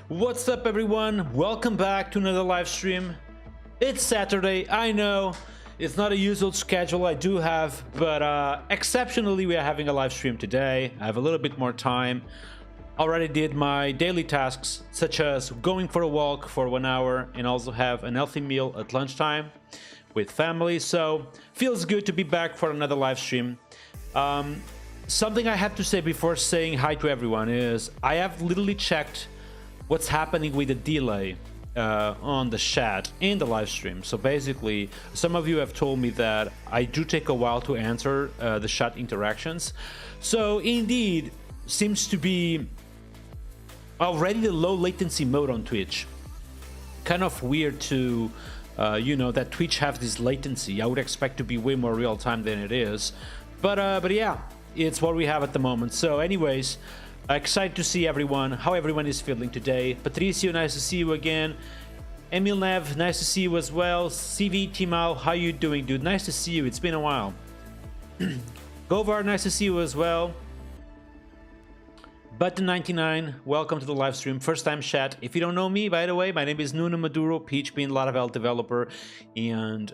What's up, everyone? Welcome back to another live stream. It's Saturday. I know it's not a usual schedule I do have, but exceptionally we are having a live stream today. I have a little bit more time. Already did my daily tasks, such as going for a walk for 1 hour and also have an healthy meal at lunchtime with family. So feels good to be back for another live stream. Something I have to say before saying hi to everyone is I have literally checked what's happening with the delay on the chat in the live stream. So basically, some of you have told me that I do take a while to answer the chat interactions. So indeed, seems to be already the low latency mode on Twitch. Kind of weird to, you know, that Twitch has this latency. I would expect to be way more real time than it is. But yeah, it's what we have at the moment. So anyways, excited to see everyone, how everyone is feeling today. Patricio, nice to see you again. Emil Nev, nice to see you as well. CV Timao, how you doing, dude? Nice to see you, it's been a while. Govar, nice to see you as well. Button99, welcome to the live stream. First time chat. If you don't know me, by the way, my name is Nuno Maduro, PHP and Laravel developer, and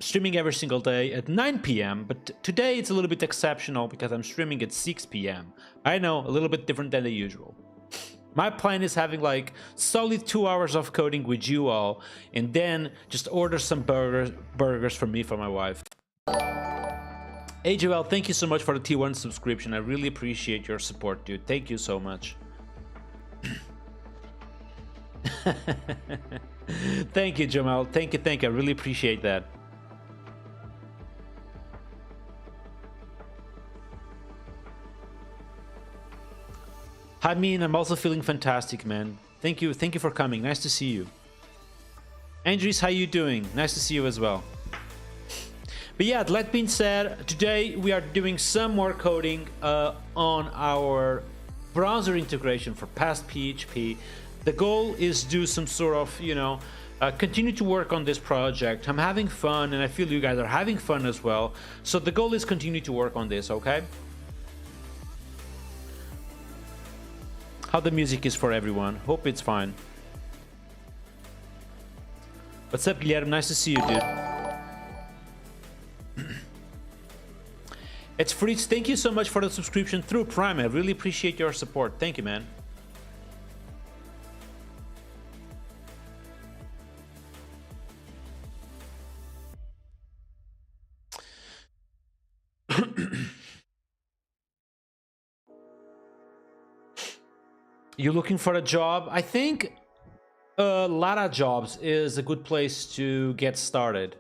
streaming every single day at 9 p.m. But today it's a little bit exceptional because I'm streaming at 6 p.m. I know, a little bit different than the usual. My plan is having like solid 2 hours of coding with you all, and then just order some burgers for me, for my wife. Hey Joel, thank you so much for the T1 subscription. I really appreciate your support, dude. Thank you so much. Thank you, Jamal. Thank you, thank you. I really appreciate that. I mean, I'm also feeling fantastic, man. Thank you for coming. Nice to see you. Andres, how you doing? Nice to see you as well. But yeah, that being said, today we are doing some more coding on our browser integration for past PHP. The goal is do some sort of, you know, continue to work on this project. I'm having fun, and I feel you guys are having fun as well. So the goal is continue to work on this, okay? How the music is for everyone. Hope it's fine. What's up, Guilherme? Nice to see you, dude. It's Fritz, thank you so much for the subscription through Prime. I really appreciate your support. Thank you, man. You looking for a job? I think Lara Jobs is a good place to get started.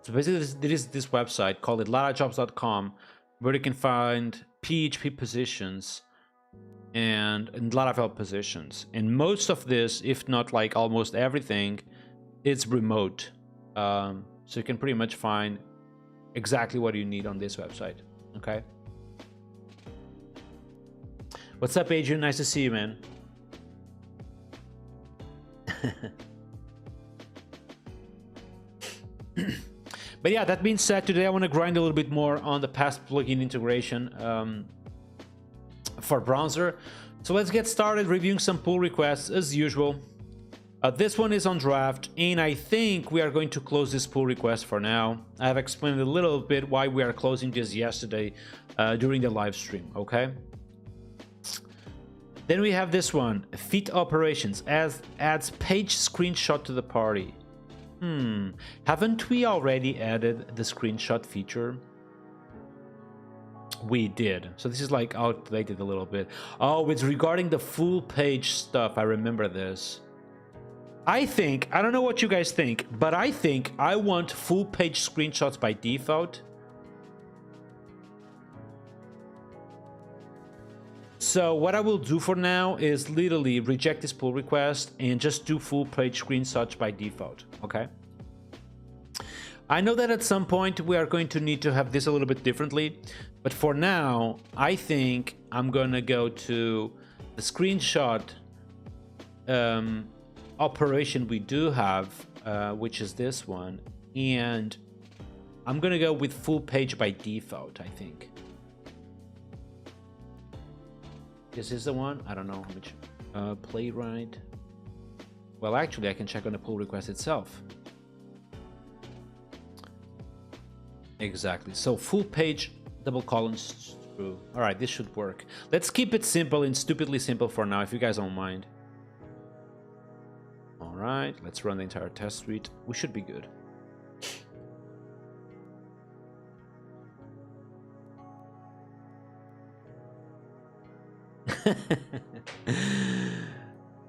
So basically, there is this website called larajobs.com where you can find PHP positions and Laravel positions. And most of this, if not like almost everything, it's remote. So you can pretty much find exactly what you need on this website. Okay. What's up, Adrian? Nice to see you, man. But yeah, that being said, today I want to grind a little bit more on the past plugin integration for browser. So let's get started reviewing some pull requests as usual. This one is on draft, and I think we are going to close this pull request for now. I have explained a little bit why we are closing this yesterday during the live stream, okay? Then we have this one, Fit Operations, adds page screenshot to the party. Haven't we already added the screenshot feature? We did. So this is like outdated a little bit. Oh, it's regarding the full page stuff. I remember this. I don't know what you guys think, but I think I want full page screenshots by default. So what I will do for now is literally reject this pull request and just do full page screenshots by default, okay? I know that at some point we are going to need to have this a little bit differently, but for now, I think I'm gonna go to the screenshot operation we do have, which is this one, and I'm gonna go with full page by default, I think. This is the one? I don't know how much. Playwright. Well, actually, I can check on the pull request itself. Exactly. So full page, double columns through. All right, this should work. Let's keep it simple and stupidly simple for now, if you guys don't mind. All right, let's run the entire test suite. We should be good.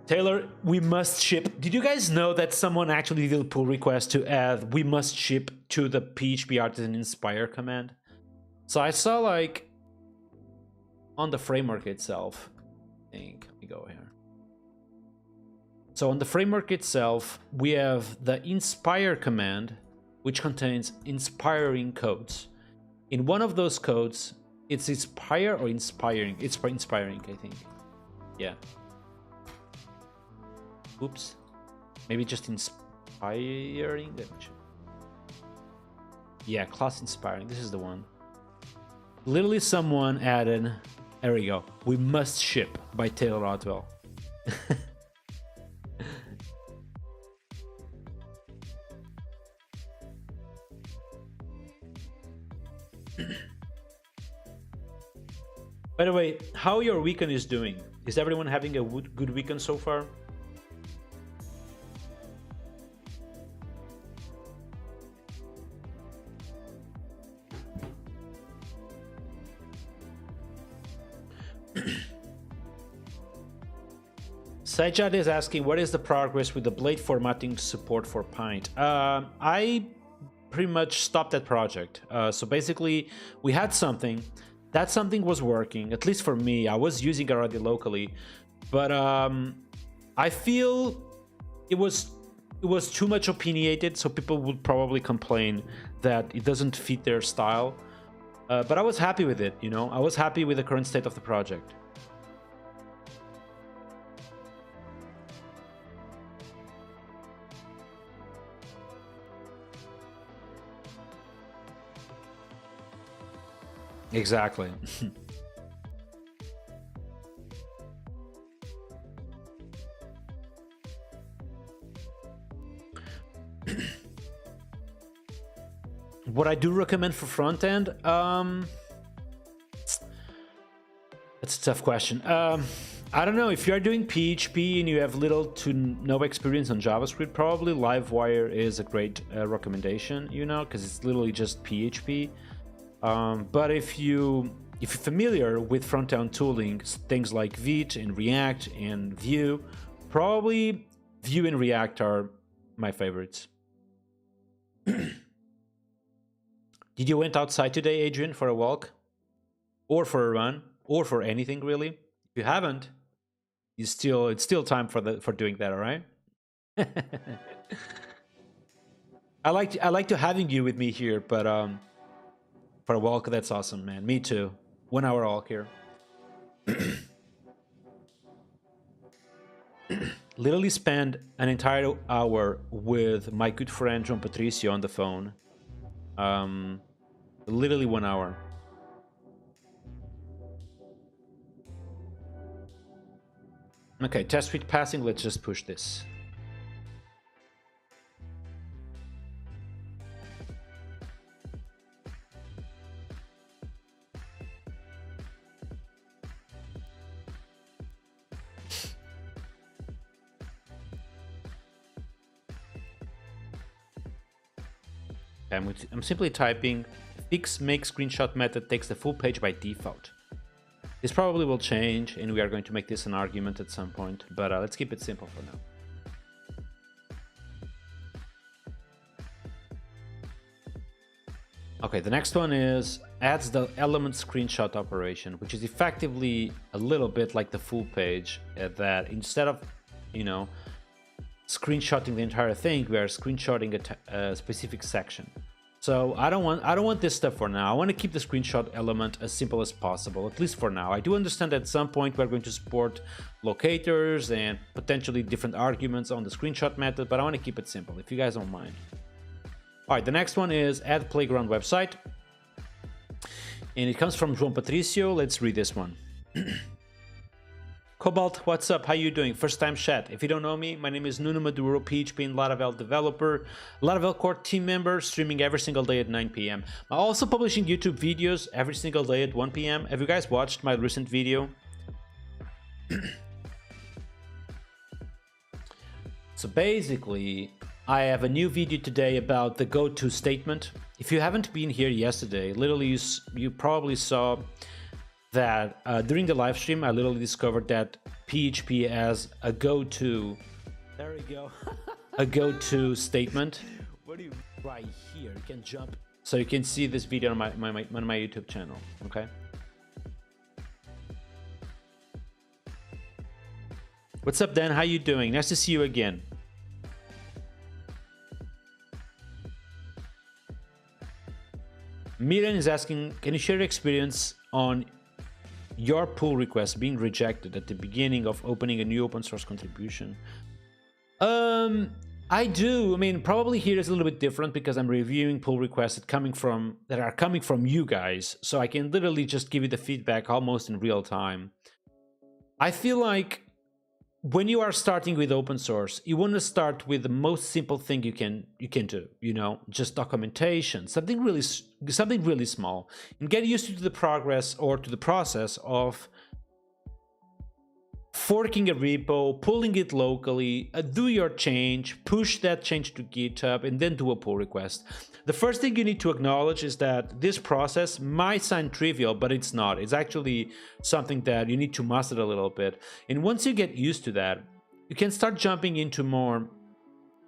Taylor, we must ship. Did you guys know that someone actually did a pull request to add we must ship to the PHP artisan inspire command? So I saw like on the framework itself, I think, let me go here. So on the framework itself, we have the inspire command, which contains inspiring codes. In one of those codes, it's inspire or inspiring. It's inspiring, I think. Yeah. Oops. Maybe just inspiring. Yeah, class inspiring. This is the one. Literally someone added, there we go, we must ship by Taylor Otwell. By the way, how your weekend is doing? Is everyone having a good weekend so far? Sajad is asking, what is the progress with the blade formatting support for Paint? I pretty much stopped that project. So basically, we had something. That something was working, at least for me. I was using it already locally. But I feel it was too much opinionated, so people would probably complain that it doesn't fit their style. But I was happy with it, you know? I was happy with the current state of the project. Exactly. What I do recommend for front end, that's a tough question. I don't know, if you're doing PHP and you have little to no experience on JavaScript, probably Livewire is a great recommendation, you know, because it's literally just PHP. But if you're familiar with front-end tooling, things like Vite and React and Vue, probably Vue and React are my favorites. Did you went outside today, Adrian, for a walk? Or for a run? Or for anything, really? If you haven't, it's still time for doing that, all right? I like to having you with me here, but for a walk, that's awesome, man. Me too. 1 hour walk here. Literally spend an entire hour with my good friend John Patricio on the phone. Literally 1 hour. Okay, test suite passing. Let's just push this. I'm simply typing fix make screenshot method takes the full page by default. This probably will change, and we are going to make this an argument at some point, but let's keep it simple for now. Okay, the next one is adds the element screenshot operation, which is effectively a little bit like the full page, that instead of, you know, screenshotting the entire thing, we are screenshotting a specific section. So I don't want this stuff for now. I want to keep the screenshot element as simple as possible, at least for now. I do understand that at some point we're going to support locators and potentially different arguments on the screenshot method, but I want to keep it simple, if you guys don't mind. All right, the next one is add playground website. And it comes from João Patricio. Let's read this one. Cobalt, what's up? How you doing? First time chat. If you don't know me, my name is Nuno Maduro, PHP and Laravel developer, Laravel core team member, streaming every single day at 9 p.m. I'm also publishing YouTube videos every single day at 1 p.m. Have you guys watched my recent video? So basically, I have a new video today about the go-to statement. If you haven't been here yesterday, literally you probably saw that during the live stream, I literally discovered that PHP has a go-to. There we go. A go-to statement. What do you right here? You can jump. So you can see this video on my YouTube channel. Okay. What's up, Dan? How you doing? Nice to see you again. Miran is asking, can you share your experience on your pull request being rejected at the beginning of opening a new open source contribution? I do. I mean, probably here is a little bit different because I'm reviewing pull requests that are coming from you guys, so I can literally just give you the feedback almost in real time. I feel like when you are starting with open source, you want to start with the most simple thing you can do, you know, just documentation, something really small, and get used to the progress or to the process of forking a repo, pulling it locally, do your change, push that change to GitHub, and then do a pull request. The first thing you need to acknowledge is that this process might sound trivial, but it's not. It's actually something that you need to master a little bit. And once you get used to that, you can start jumping into more,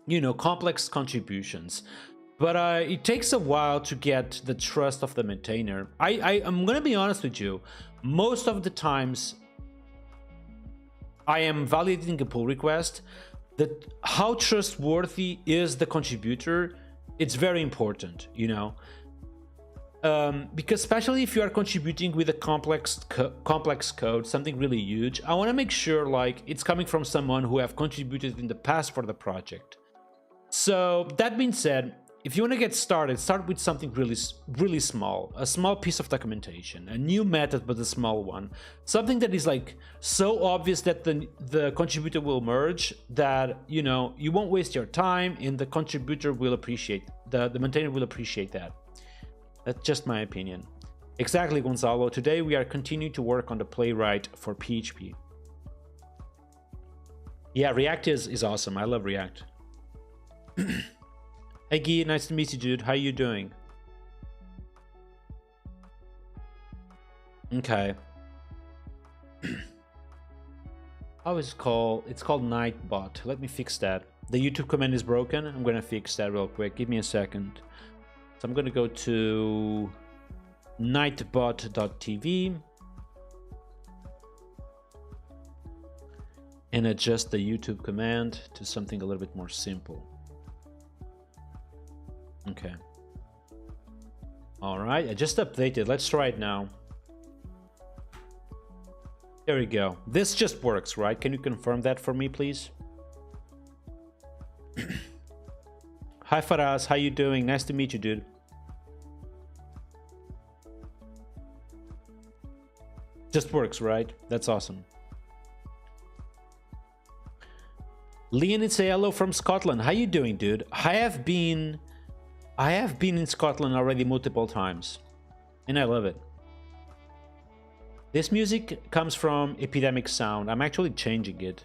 you know, complex contributions. But it takes a while to get the trust of the maintainer. I'm going to be honest with you. Most of the times I am validating a pull request, that how trustworthy is the contributor, it's very important, you know, because especially if you are contributing with a complex code, something really huge, I want to make sure like it's coming from someone who have contributed in the past for the project. So that being said, if you want to get started, start with something really small, a small piece of documentation, a new method, but a small one, something that is like so obvious that the contributor will merge that, you know, you won't waste your time and the contributor will appreciate, the maintainer will appreciate that. That's just my opinion. Exactly, Gonzalo. Today we are continuing to work on the playwright for PHP. Yeah, React is awesome. I love React. Hey Guy, nice to meet you, dude. How you doing? Okay. How is it called? It's called Nightbot. Let me fix that. The YouTube command is broken. I'm gonna fix that real quick. Give me a second. So I'm gonna go to nightbot.tv and adjust the YouTube command to something a little bit more simple. Okay. All right, I just updated. Let's try it now. There we go. This just works, right? Can you confirm that for me, please? Hi, Faraz. How you doing? Nice to meet you, dude. Just works, right? That's awesome. Leon, it's a hello from Scotland. How you doing, dude? I have been in Scotland already multiple times, and I love it. This music comes from Epidemic Sound. I'm actually changing it.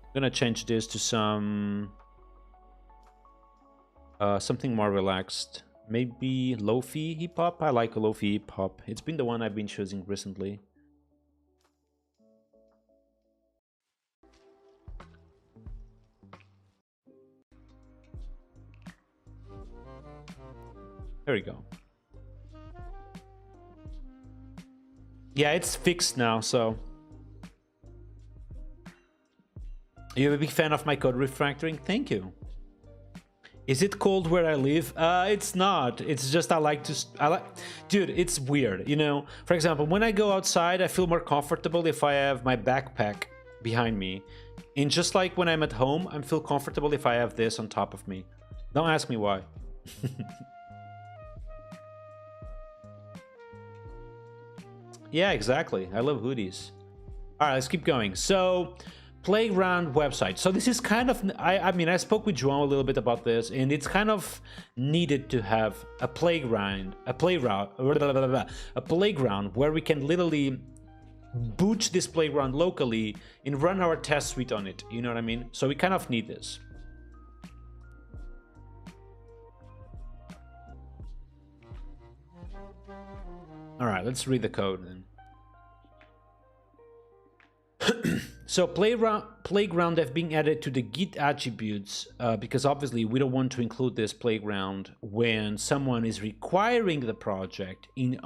I'm gonna change this to something more relaxed. Maybe lo-fi hip-hop? I like lo-fi hip-hop. It's been the one I've been choosing recently. There we go. Yeah, it's fixed now, so. Are you a big fan of my code refactoring? Thank you. Is it cold where I live? It's not. It's just dude, it's weird, you know? For example, when I go outside, I feel more comfortable if I have my backpack behind me. And just like when I'm at home, I feel comfortable if I have this on top of me. Don't ask me why. Yeah, exactly. I love hoodies. All right, let's keep going. So, playground website. So this is kind of, I mean, I spoke with João a little bit about this, and it's kind of needed to have a playground where we can literally boot this playground locally and run our test suite on it. You know what I mean? So we kind of need this. All right, let's read the code then. So playground have been added to the Git attributes because obviously we don't want to include this playground when someone is requiring the project in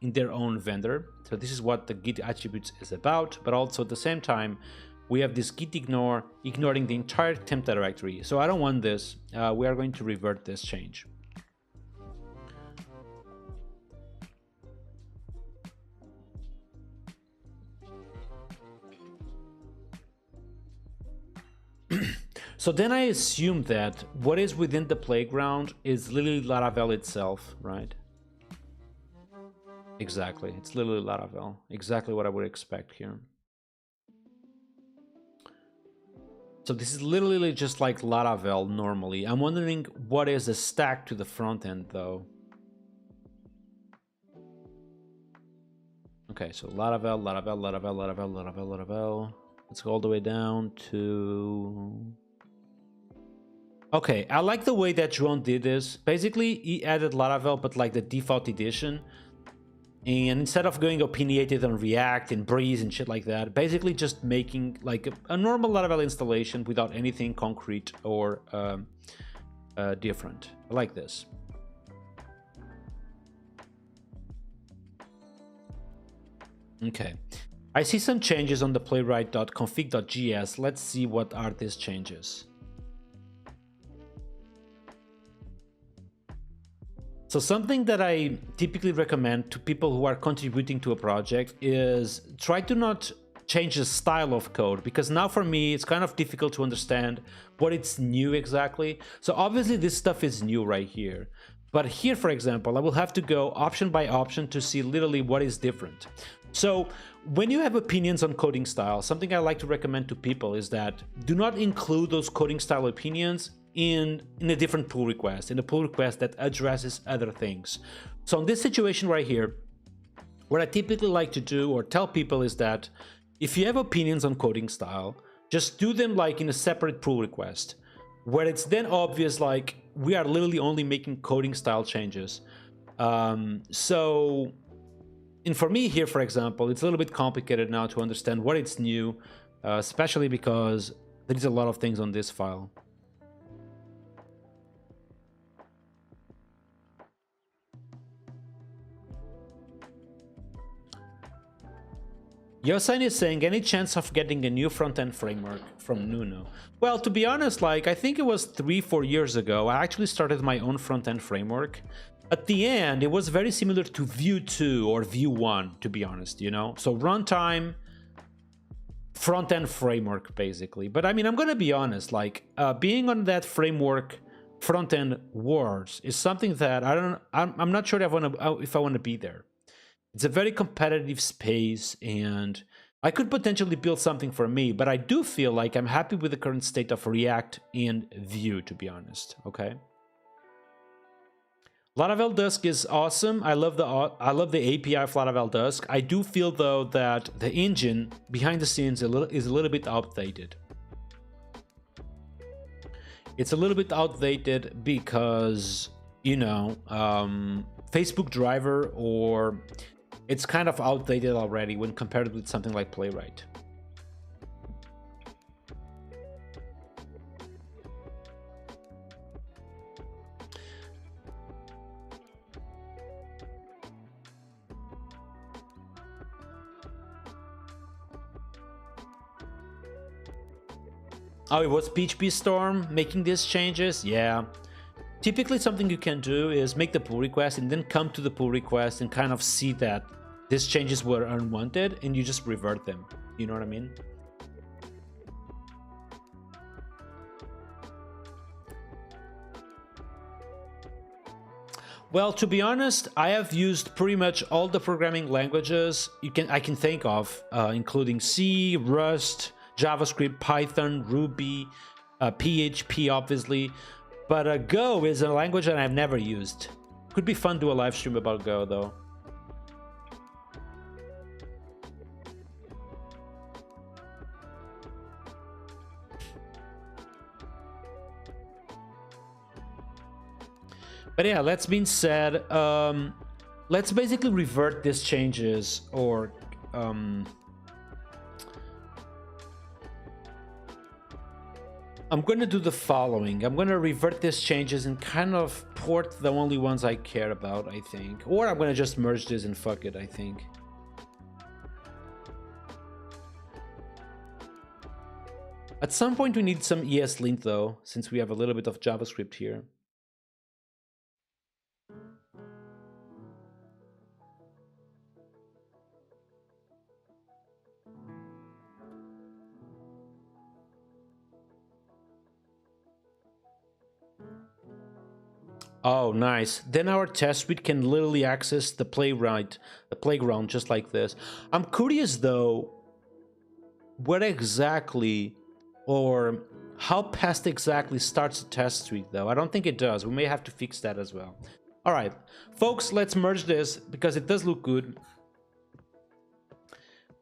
their own vendor. So this is what the Git attributes is about, but also at the same time we have this git ignore ignoring the entire temp directory. So I don't want this. We are going to revert this change. So then I assume that what is within the playground is literally Laravel itself, right? Exactly, it's literally Laravel. Exactly what I would expect here. So this is literally just like Laravel normally. I'm wondering what is the stack to the front end though. Okay, so Laravel. Let's go all the way down to... Okay, I like the way that João did this. Basically, he added Laravel, but like the default edition. And instead of going opinionated on React and Breeze and shit like that, basically just making like a normal Laravel installation without anything concrete or different. I like this. Okay. I see some changes on the playwright.config.js. Let's see what are these changes. So something that I typically recommend to people who are contributing to a project is try to not change the style of code, because now for me it's kind of difficult to understand what it's new exactly. So obviously this stuff is new right here. But here, for example, I will have to go option by option to see literally what is different. So when you have opinions on coding style, something I like to recommend to people is that do not include those coding style opinions in a different pull request, in a pull request that addresses other things. So in this situation right here, what I typically like to do or tell people is that if you have opinions on coding style, just do them like in a separate pull request, where it's then obvious like we are literally only making coding style changes. And for me here, for example, it's a little bit complicated now to understand what it's new, especially because there is a lot of things on this file. Yosan is saying, any chance of getting a new front-end framework from Nuno? Well, to be honest, like I think it was 3-4 years ago, I actually started my own front-end framework. At the end, it was very similar to Vue 2 or Vue 1, to be honest, you know? So runtime, front-end framework, basically. But I mean, I'm gonna be honest, like being on that framework front-end wars is something that I'm not sure if I want to be there. It's a very competitive space, and I could potentially build something for me, but I do feel like I'm happy with the current state of React and Vue, to be honest, okay? Laravel Dusk is awesome. I love the API of Laravel Dusk. I do feel, though, that the engine behind the scenes is a little bit outdated. It's a little bit outdated because, you know, Facebook driver or... it's kind of outdated already when compared with something like Playwright. Oh, it was PHP Storm making these changes? Yeah. Typically something you can do is make the pull request and then come to the pull request and kind of see that these changes were unwanted and you just revert them. You know what I mean? Well, to be honest, I have used pretty much all the programming languages I can think of, including C, Rust, JavaScript, Python, Ruby, PHP, obviously. But Go is a language that I've never used. Could be fun to do a live stream about Go, though. But yeah, that's being said, let's basically revert these changes, or I'm going to do the following. I'm going to revert these changes and kind of port the only ones I care about, I think. Or I'm going to just merge this and fuck it, I think. At some point we need some ESLint though, since we have a little bit of JavaScript here. Oh, nice. Then our test suite can literally access the playground, just like this. I'm curious though, what exactly, or how past exactly starts the test suite though. I don't think it does. We may have to fix that as well. All right, folks, let's merge this because it does look good.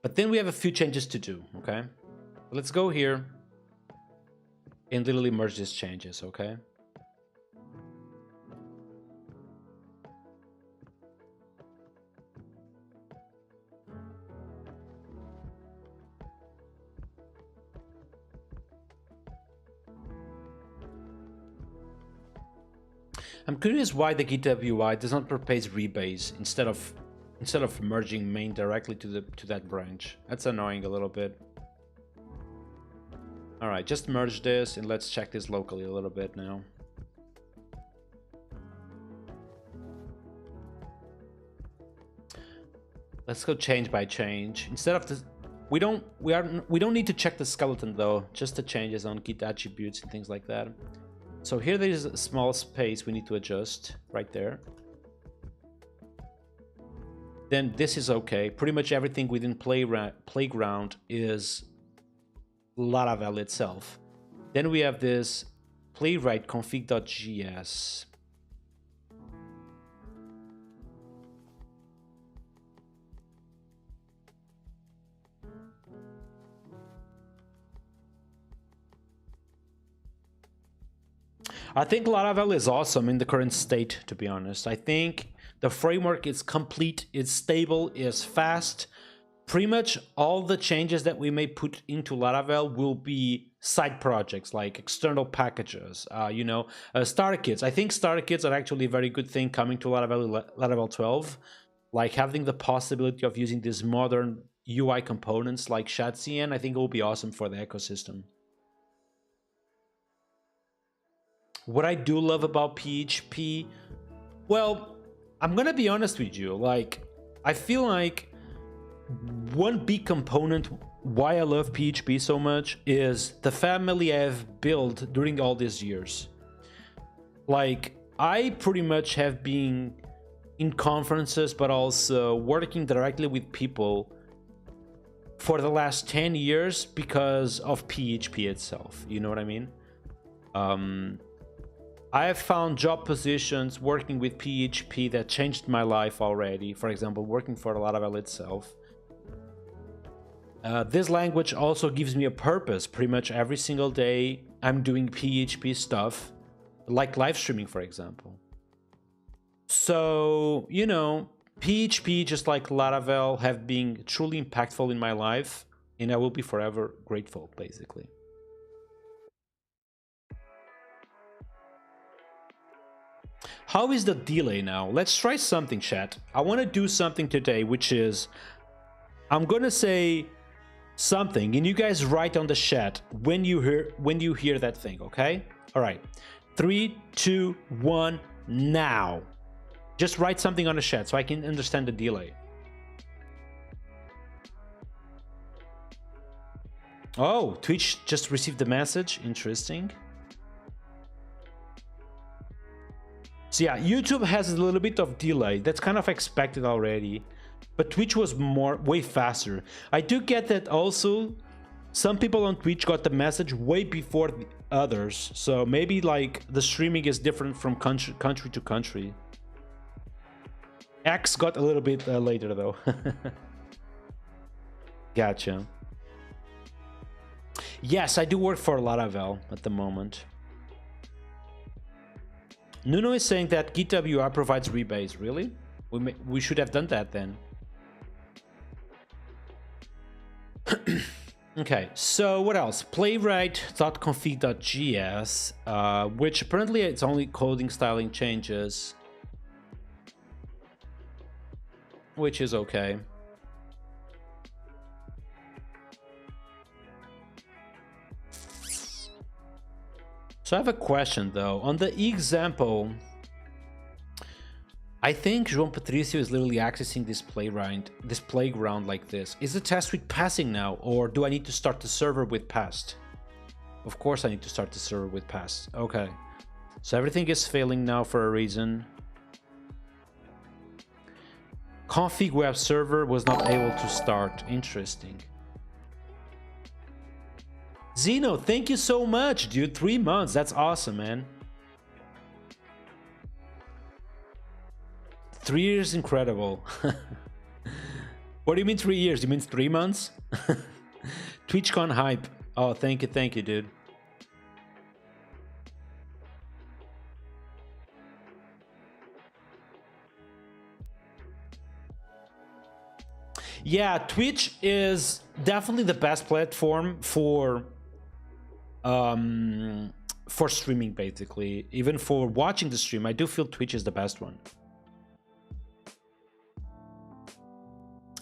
But then we have a few changes to do, okay? Let's go here and literally merge these changes, okay? I'm curious why the GitHub UI does not propose rebase instead of merging main directly to that branch. That's annoying a little bit. All right, just merge this and let's check this locally a little bit now. Let's go change by change instead of this. We don't need to check the skeleton though, just the changes on Git attributes and things like that. So here there is a small space we need to adjust right there. Then this is okay. Pretty much everything within playground is Laravel itself. Then we have this playwright config.js. I think Laravel is awesome in the current state, to be honest. I think the framework is complete, it's stable, it's fast. Pretty much all the changes that we may put into Laravel will be side projects, like external packages, starter kits. I think starter kits are actually a very good thing coming to Laravel 12. Like having the possibility of using these modern UI components like ShadCN, I think it will be awesome for the ecosystem. What I do love about PHP, well, I'm gonna be honest with you, like, I feel like one big component why I love PHP so much is the family I've built during all these years. Like, I pretty much have been in conferences, but also working directly with people for the last 10 years because of PHP itself, you know what I mean? I have found job positions working with PHP that changed my life already. For example, working for Laravel itself. This language also gives me a purpose. Pretty much every single day I'm doing PHP stuff, like live streaming, for example. So, you know, PHP, just like Laravel, have been truly impactful in my life, and I will be forever grateful, basically. How is the delay now? Let's try something, chat. I want to do something today, which is I'm gonna say something, and you guys write on the chat when you hear that thing. Okay? All right. 3, 2, 1, now. Just write something on the chat so I can understand the delay. Oh, Twitch just received the message. Interesting. So yeah, YouTube has a little bit of delay. That's kind of expected already. But Twitch was way faster. I do get that also. Some people on Twitch got the message way before the others. So maybe like the streaming is different from country to country. X got a little bit later though. Gotcha. Yes, I do work for Laravel at the moment. Nuno is saying that GitWR provides rebates. Really? We should have done that then. Okay, so what else? Playwright.config.js, which apparently it's only coding styling changes, which is okay. So I have a question though. On the example, I think João Patricio is literally accessing this playground like this. Is the test suite passing now, or do I need to start the server with past? Of course I need to start the server with past. Okay. So everything is failing now for a reason. Config web server was not able to start. Interesting. Zeno, thank you so much, dude. 3 months. That's awesome, man. 3 years, incredible. What do you mean 3 years? You mean 3 months? TwitchCon hype. Oh, thank you, dude. Yeah, Twitch is definitely the best platform for streaming, basically. Even for watching the stream, I do feel Twitch is the best one.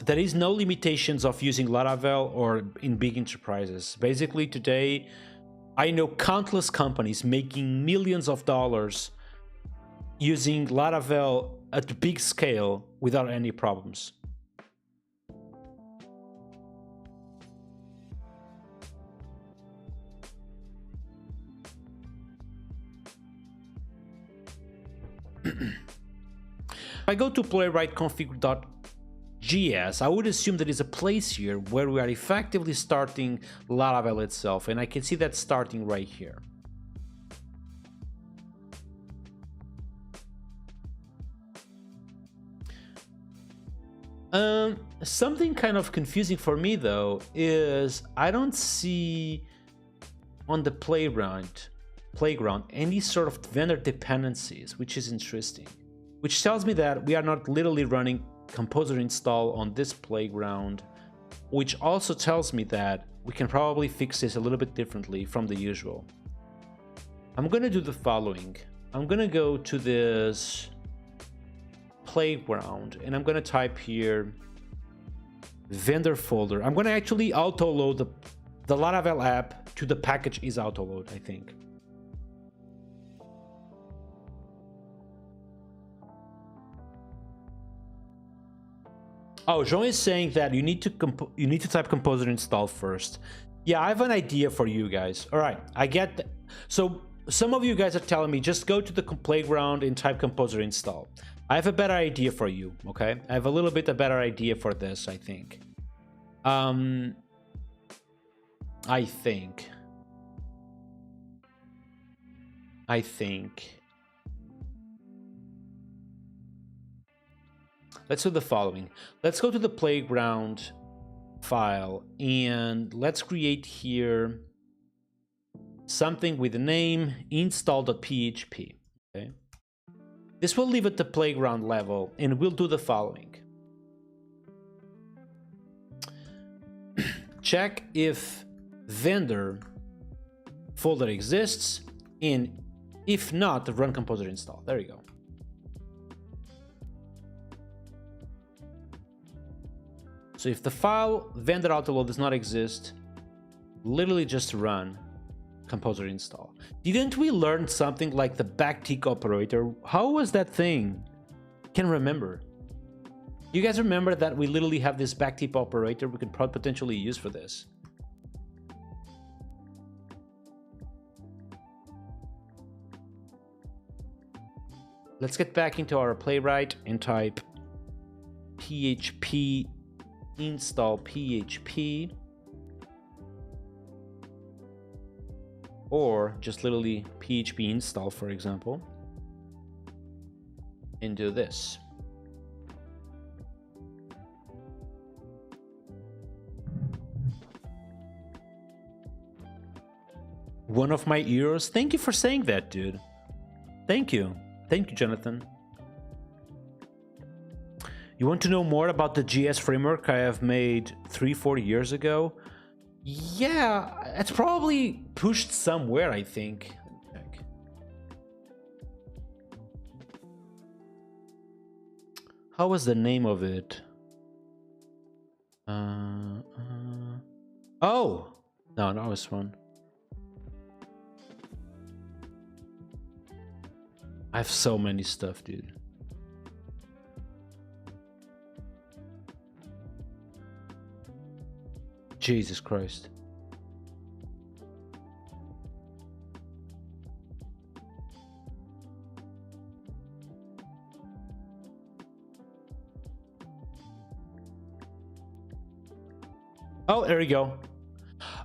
There is no limitations of using Laravel or in big enterprises. Basically, today, I know countless companies making millions of dollars using Laravel at a big scale without any problems. If I go to playwright.config.js, I would assume there is a place here where we are effectively starting Laravel itself, and I can see that starting right here. Something kind of confusing for me though is I don't see on the playground any sort of vendor dependencies, which is interesting, which tells me that we are not literally running composer install on this playground, which also tells me that we can probably fix this a little bit differently from the usual. I'm gonna do the following. I'm gonna go to this playground and I'm gonna type here vendor folder. I'm gonna actually auto load the Laravel app to the package is auto load, I think. Oh, João is saying that you need to type composer install first. Yeah, I have an idea for you guys. All right, I get that. So some of you guys are telling me just go to the playground and type composer install. I have a better idea for you, okay? I have a little bit a better idea for this, I think. I think. Let's do the following. Let's go to the playground file and let's create here something with the name install.php. Okay. This will leave at the playground level and we'll do the following. Check if vendor folder exists, and if not, run composer install. There you go. So if the file vendor autoload does not exist, literally just run composer install. Didn't we learn something like the backtick operator? How was that thing? Can't remember. You guys remember that we literally have this backtick operator we could potentially use for this? let's get back into our playwright and type php install php, or just literally php install, for example, and do this. One of my heroes. Thank you for saying that, dude. Thank you. Thank you, Jonathan. You want to know more about the GS framework I have made 3-4 years ago? Yeah, it's probably pushed somewhere, I think. Check. How was the name of it? Oh! No, that was one. I have so many stuff, dude. Jesus Christ. Oh, there we go.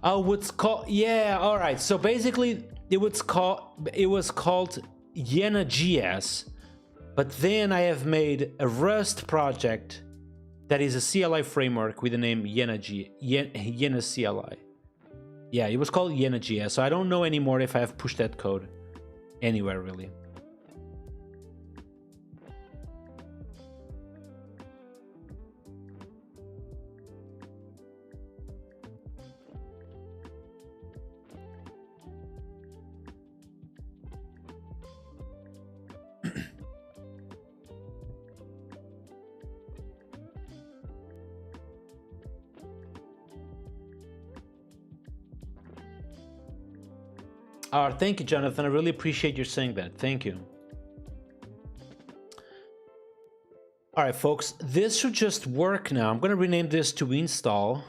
Oh, what's called? Yeah, all right. So basically, it was called Yena.js, but then I have made a Rust project that is a CLI framework with the name Yena CLI. Yeah, it was called Yena.js, so I don't know anymore if I have pushed that code anywhere, really. Thank you, Jonathan. I really appreciate you saying that. Thank you. All right, folks, this should just work now. I'm going to rename this to install.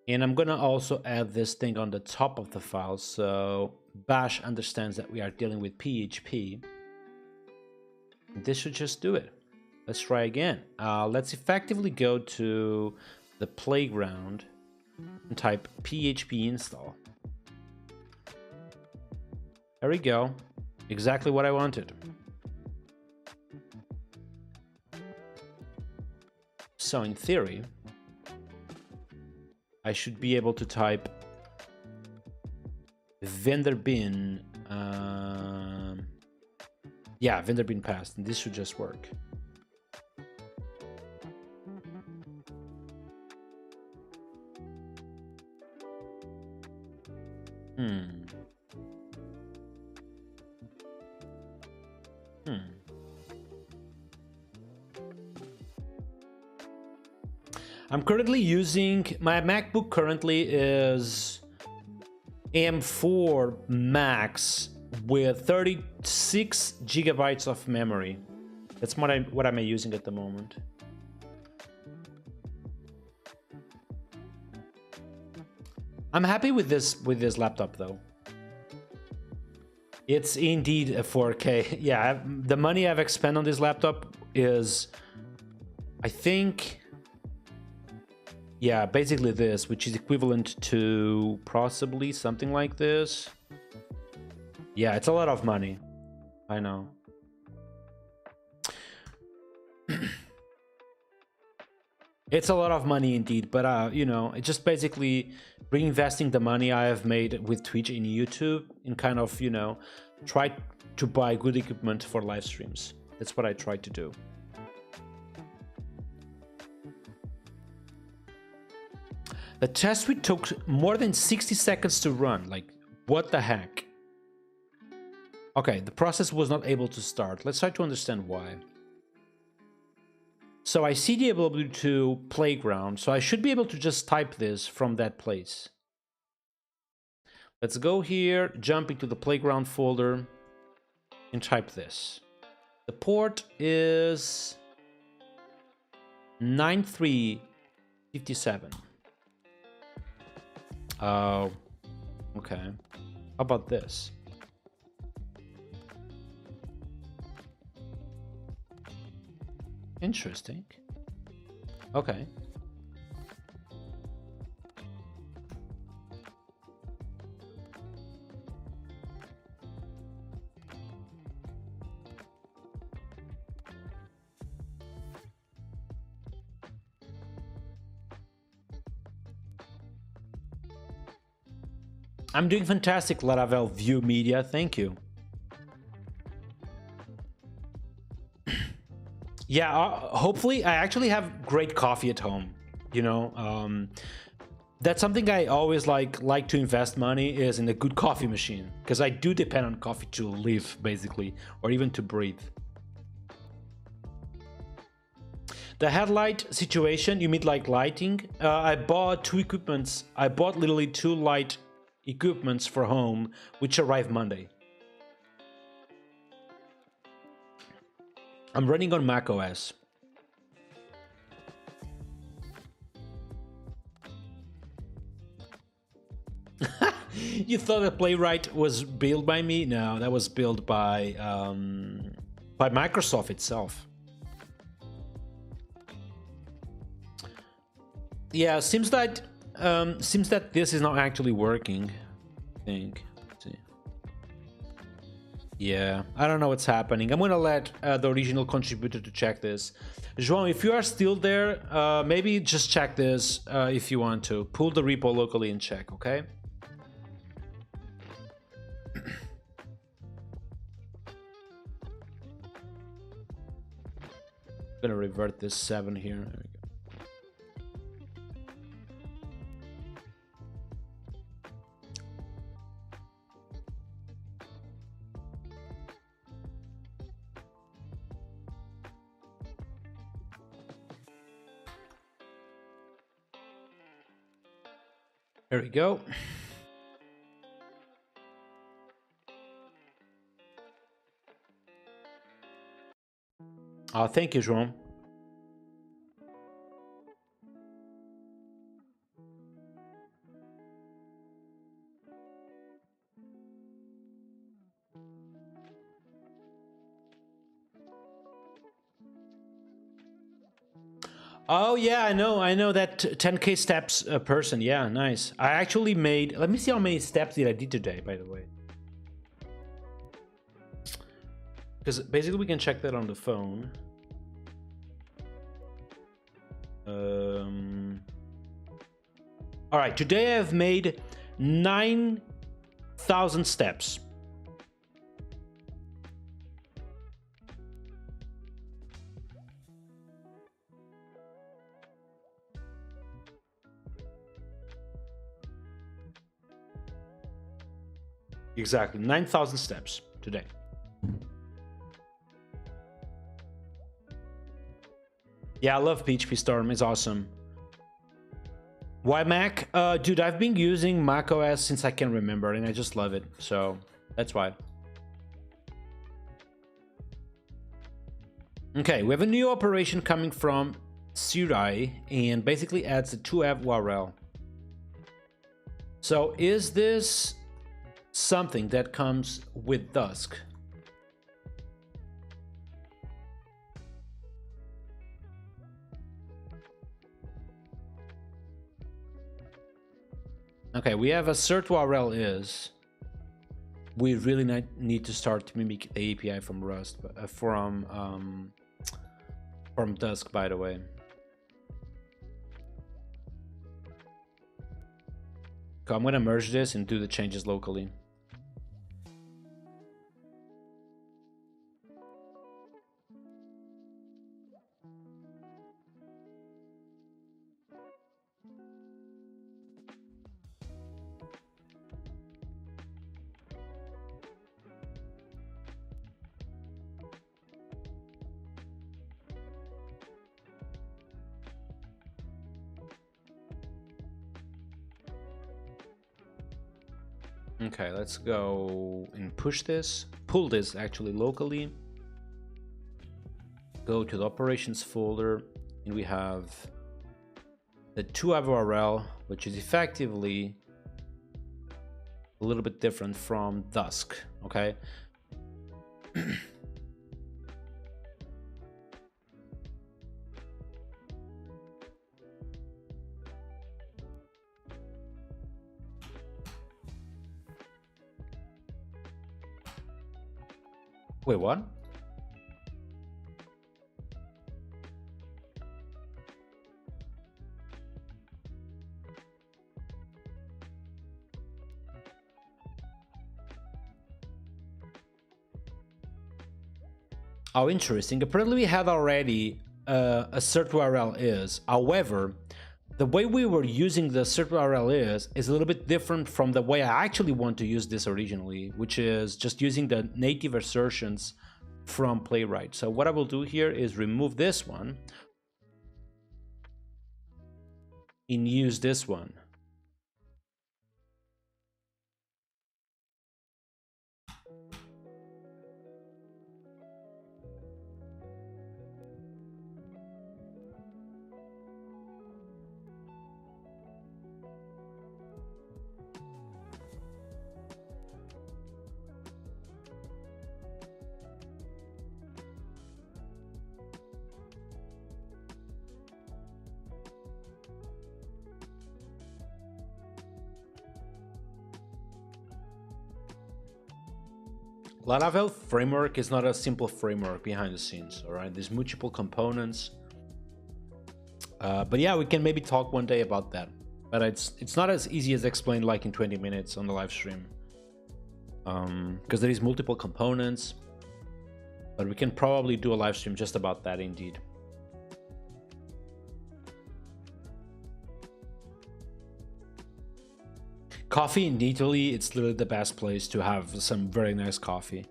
And I'm going to also add this thing on the top of the file so Bash understands that we are dealing with PHP. This should just do it. Let's try again. Let's effectively go to the playground and type php install. There we go. Exactly what I wanted. So in theory, I should be able to type vendor bin. Yeah, vendor bin passed, and this should just work. I'm currently using my MacBook. Currently is M4 Max with 36 gigabytes of memory. That's what I'm using at the moment. I'm happy with this laptop though. It's indeed a 4K. Yeah, the money I've expended on this laptop is, I think, yeah, basically this, which is equivalent to possibly something like this. Yeah, it's a lot of money. I know. It's a lot of money indeed, but you know, it's just basically reinvesting the money I have made with Twitch and YouTube and kind of, you know, try to buy good equipment for live streams. That's what I try to do. The test suite took more than 60 seconds to run. Like, what the heck? Okay, the process was not able to start. Let's try to understand why. So I see the ability to playground, so I should be able to just type this from that place. Let's go here, jump into the playground folder, and type this. The port is 9357. Oh, okay. How about this? Interesting. Okay. I'm doing fantastic, Laravel View Media. Thank you. Yeah, hopefully I actually have great coffee at home. You know, that's something I always like to invest money is in a good coffee machine, because I do depend on coffee to live, basically, or even to breathe. The headlight situation, you mean like lighting? I bought two equipments. I bought literally two light equipments for home, which arrived Monday. I'm running on Mac OS. You thought the Playwright was built by me? No, that was built by Microsoft itself. Yeah, seems that this is not actually working. I think. Let's see. Yeah, I don't know what's happening. I'm gonna let the original contributor to check this. João, if you are still there, maybe just check this if you want to. Pull the repo locally and check, okay? I'm gonna revert this 7 here. There we go. There we go. Thank you, João. Oh yeah, I know that 10K steps a person. Yeah, nice. I actually made. Let me see how many steps did I did today, by the way. Because basically we can check that on the phone. All right, today I've made 9,000 steps. Exactly, 9,000 steps today. Yeah, I love PHP Storm. It's awesome. Why Mac? Dude, I've been using Mac OS since I can remember, and I just love it. So that's why. Okay, we have a new operation coming from Surai, and basically adds a 2F URL. So is this something that comes with Dusk? Okay, we have assert URL is. We really need to start to mimic the API from Rust, from Dusk, by the way. Okay, I'm gonna merge this and do the changes locally. Okay, let's go and push this, pull this actually locally. Go to the operations folder, and we have the 2F URL, which is effectively a little bit different from Dusk, okay? Wait, what? Oh, interesting. Apparently we had already a cert URL is. However, the way we were using the cert URL is a little bit different from the way I actually want to use this originally, which is just using the native assertions from Playwright. So what I will do here is remove this one and use this one. Laravel framework is not a simple framework behind the scenes, all right? There's multiple components. But yeah, we can maybe talk one day about that. But it's not as easy as explained like in 20 minutes on the live stream. Because there is multiple components. But we can probably do a live stream just about that indeed. Coffee in Italy, it's literally the best place to have some very nice coffee.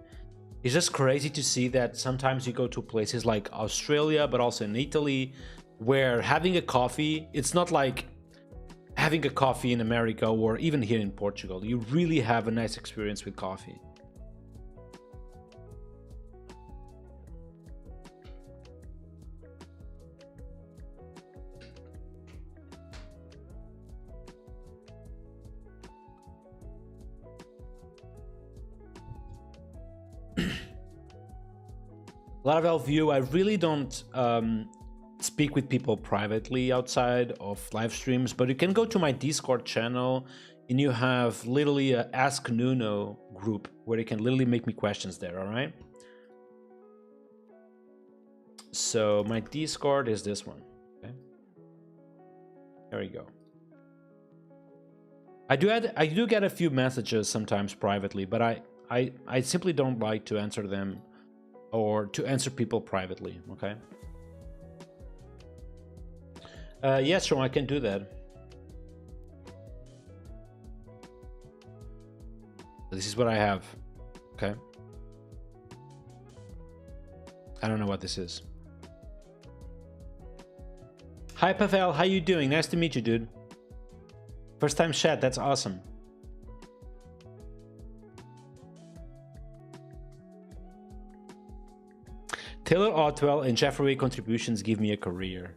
It's just crazy to see that sometimes you go to places like Australia, but also in Italy, where having a coffee, it's not like having a coffee in America or even here in Portugal. You really have a nice experience with coffee. Laravel View, I really don't speak with people privately outside of live streams, but you can go to my Discord channel and you have literally a Ask Nuno group where you can literally make me questions there, all right? So my Discord is this one, okay? There we go. I do get a few messages sometimes privately, but I simply don't like to answer them or to answer people privately, okay? Yes, sure, I can do that. This is what I have, okay? I don't know what this is. Hi, Pavel, how you doing? Nice to meet you, dude. First time chat, that's awesome. Taylor Otwell and Jeffrey contributions give me a career.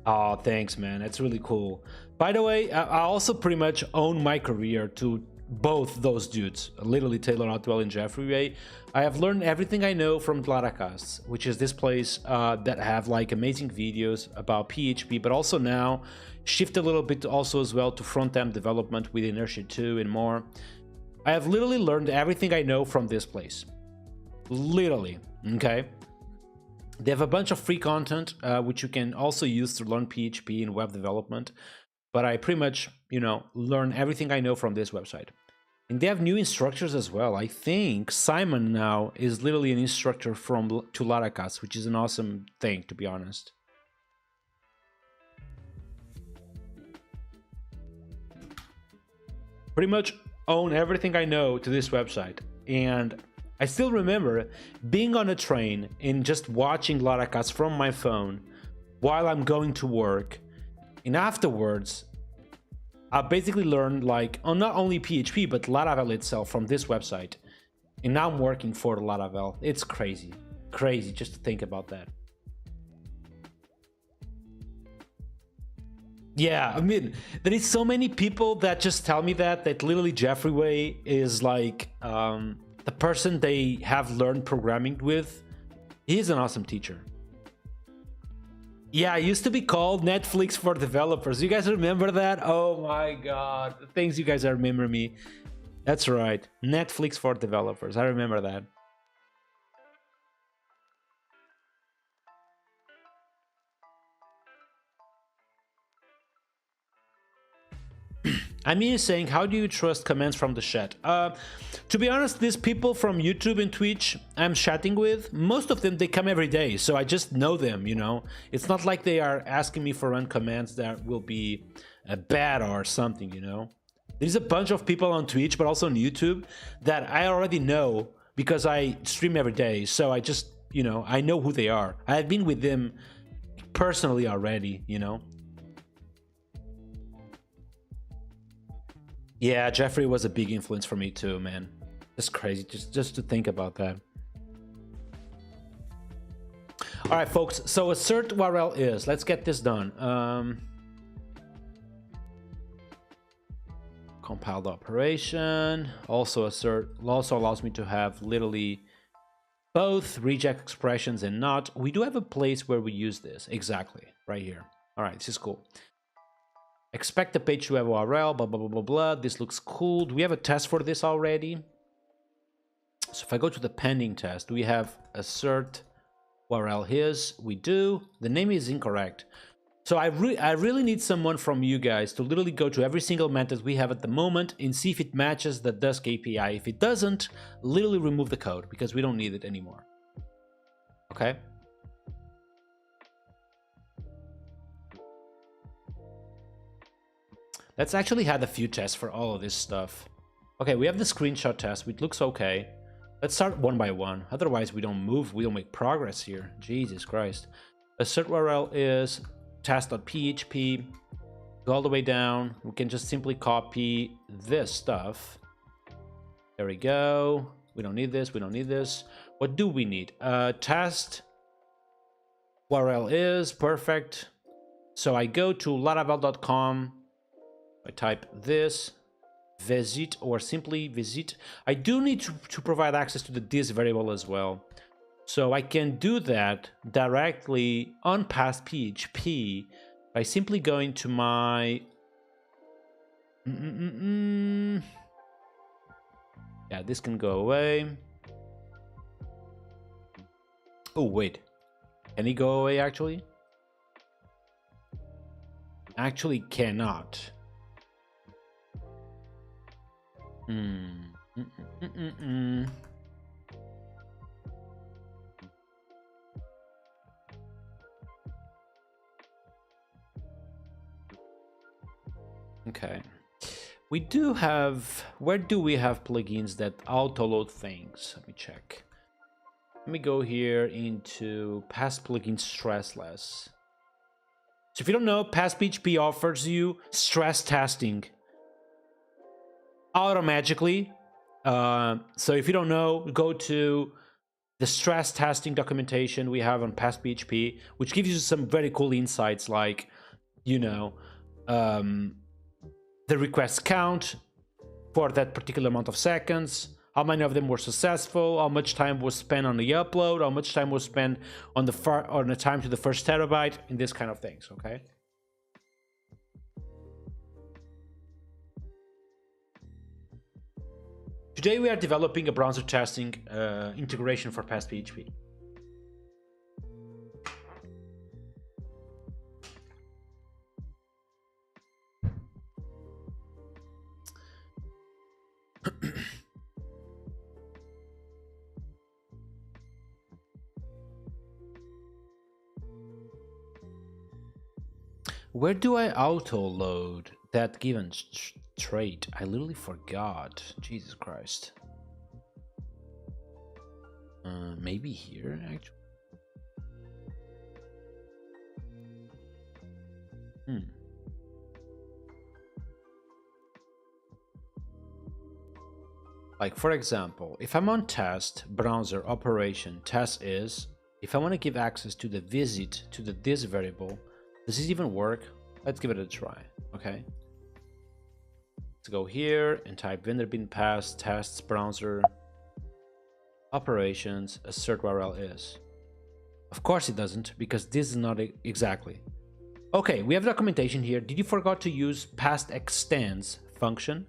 Oh, thanks, man. That's really cool. By the way, I also pretty much own my career to both those dudes, literally Taylor Otwell and Jeffrey Ray. I have learned everything I know from Laracast, which is this place that have like amazing videos about PHP, but also now shift a little bit also as well to front-end development with Inertia 2 and more. I have literally learned everything I know from this place. Literally, okay? They have a bunch of free content, which you can also use to learn PHP and web development. But I pretty much, you know, learn everything I know from this website. And they have new instructors as well. I think Simon now is literally an instructor to Laracast, which is an awesome thing, to be honest. Pretty much own everything I know to this website. And I still remember being on a train and just watching Laracast from my phone while I'm going to work. And afterwards, I basically learned like on not only PHP, but Laravel itself from this website. And now I'm working for Laravel. It's crazy. Crazy just to think about that. Yeah, I mean, there is so many people that just tell me that literally Jeffrey Way is like the person they have learned programming with. He's an awesome teacher. Yeah, it used to be called Netflix for developers. You guys remember that? Oh my god, the things you guys remember me. That's right, Netflix for developers. I remember that. Amir is saying, how do you trust comments from the chat? To be honest, these people from YouTube and Twitch I'm chatting with, most of them, they come every day, so I just know them, you know? It's not like they are asking me for run commands that will be bad or something, you know? There's a bunch of people on Twitch, but also on YouTube, that I already know because I stream every day, so I just, you know, I know who they are. I've been with them personally already, you know? Yeah, Jeffrey was a big influence for me too, man. It's crazy just to think about that. All right, folks. So assert URL is. Let's get this done. Compiled operation. Also assert also allows me to have literally both reject expressions and not. We do have a place where we use this. Exactly, right here. All right, this is cool. Expect the page to have URL, blah, blah, blah, blah, blah. This looks cool. Do we have a test for this already? So if I go to the pending test, we have assert URL his. We do. The name is incorrect. So I really need someone from you guys to literally go to every single method we have at the moment and see if it matches the Dusk API. If it doesn't, literally remove the code because we don't need it anymore. Okay? Let's actually have a few tests for all of this stuff. Okay, we have the screenshot test, which looks okay. Let's start one by one. Otherwise, we don't move, we don't make progress here. Jesus Christ. Assert URL is test.php. Go all the way down. We can just simply copy this stuff. There we go. We don't need this, we don't need this. What do we need? Test URL is perfect. So I go to laravel.com. I type this, visit, or simply visit. I do need to provide access to the this variable as well. So I can do that directly on past PHP by simply going to my... Yeah, this can go away. Oh, wait. Can he go away, actually? Actually cannot. Okay. We do have... Where do we have plugins that auto-load things? Let me check. Let me go here into past plugin stressless. So if you don't know, past PHP offers you stress testing automatically. So if you don't know, go to the stress testing documentation we have on past PHP, which gives you some very cool insights like, you know, the request count for that particular amount of seconds, how many of them were successful, how much time was spent on the upload, how much time was spent on the time to the first terabyte, and this kind of things, okay? Today we are developing a browser testing integration for past PHP. Where do I auto-load that given trait? I literally forgot. Jesus Christ. Maybe here, actually. Like, for example, if I'm on test, browser, operation, test is, if I want to give access to the visit to the this variable, does this even work? Let's give it a try, okay? Let's go here and type vendor bin pass tests browser operations assert URL is. Of course it doesn't, because this is not exactly. Okay, we have documentation here. Did you forget to use past extends function?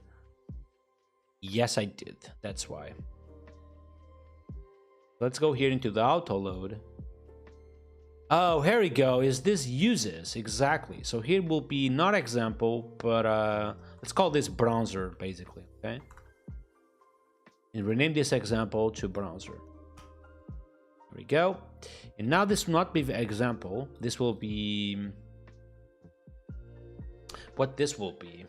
Yes, I did. That's why. Let's go here into the auto load. Oh, here we go. Is this uses? Exactly. So here will be not example, but let's call this browser basically, okay? And rename this example to browser. There we go. And now this will not be the example. This will be what this will be.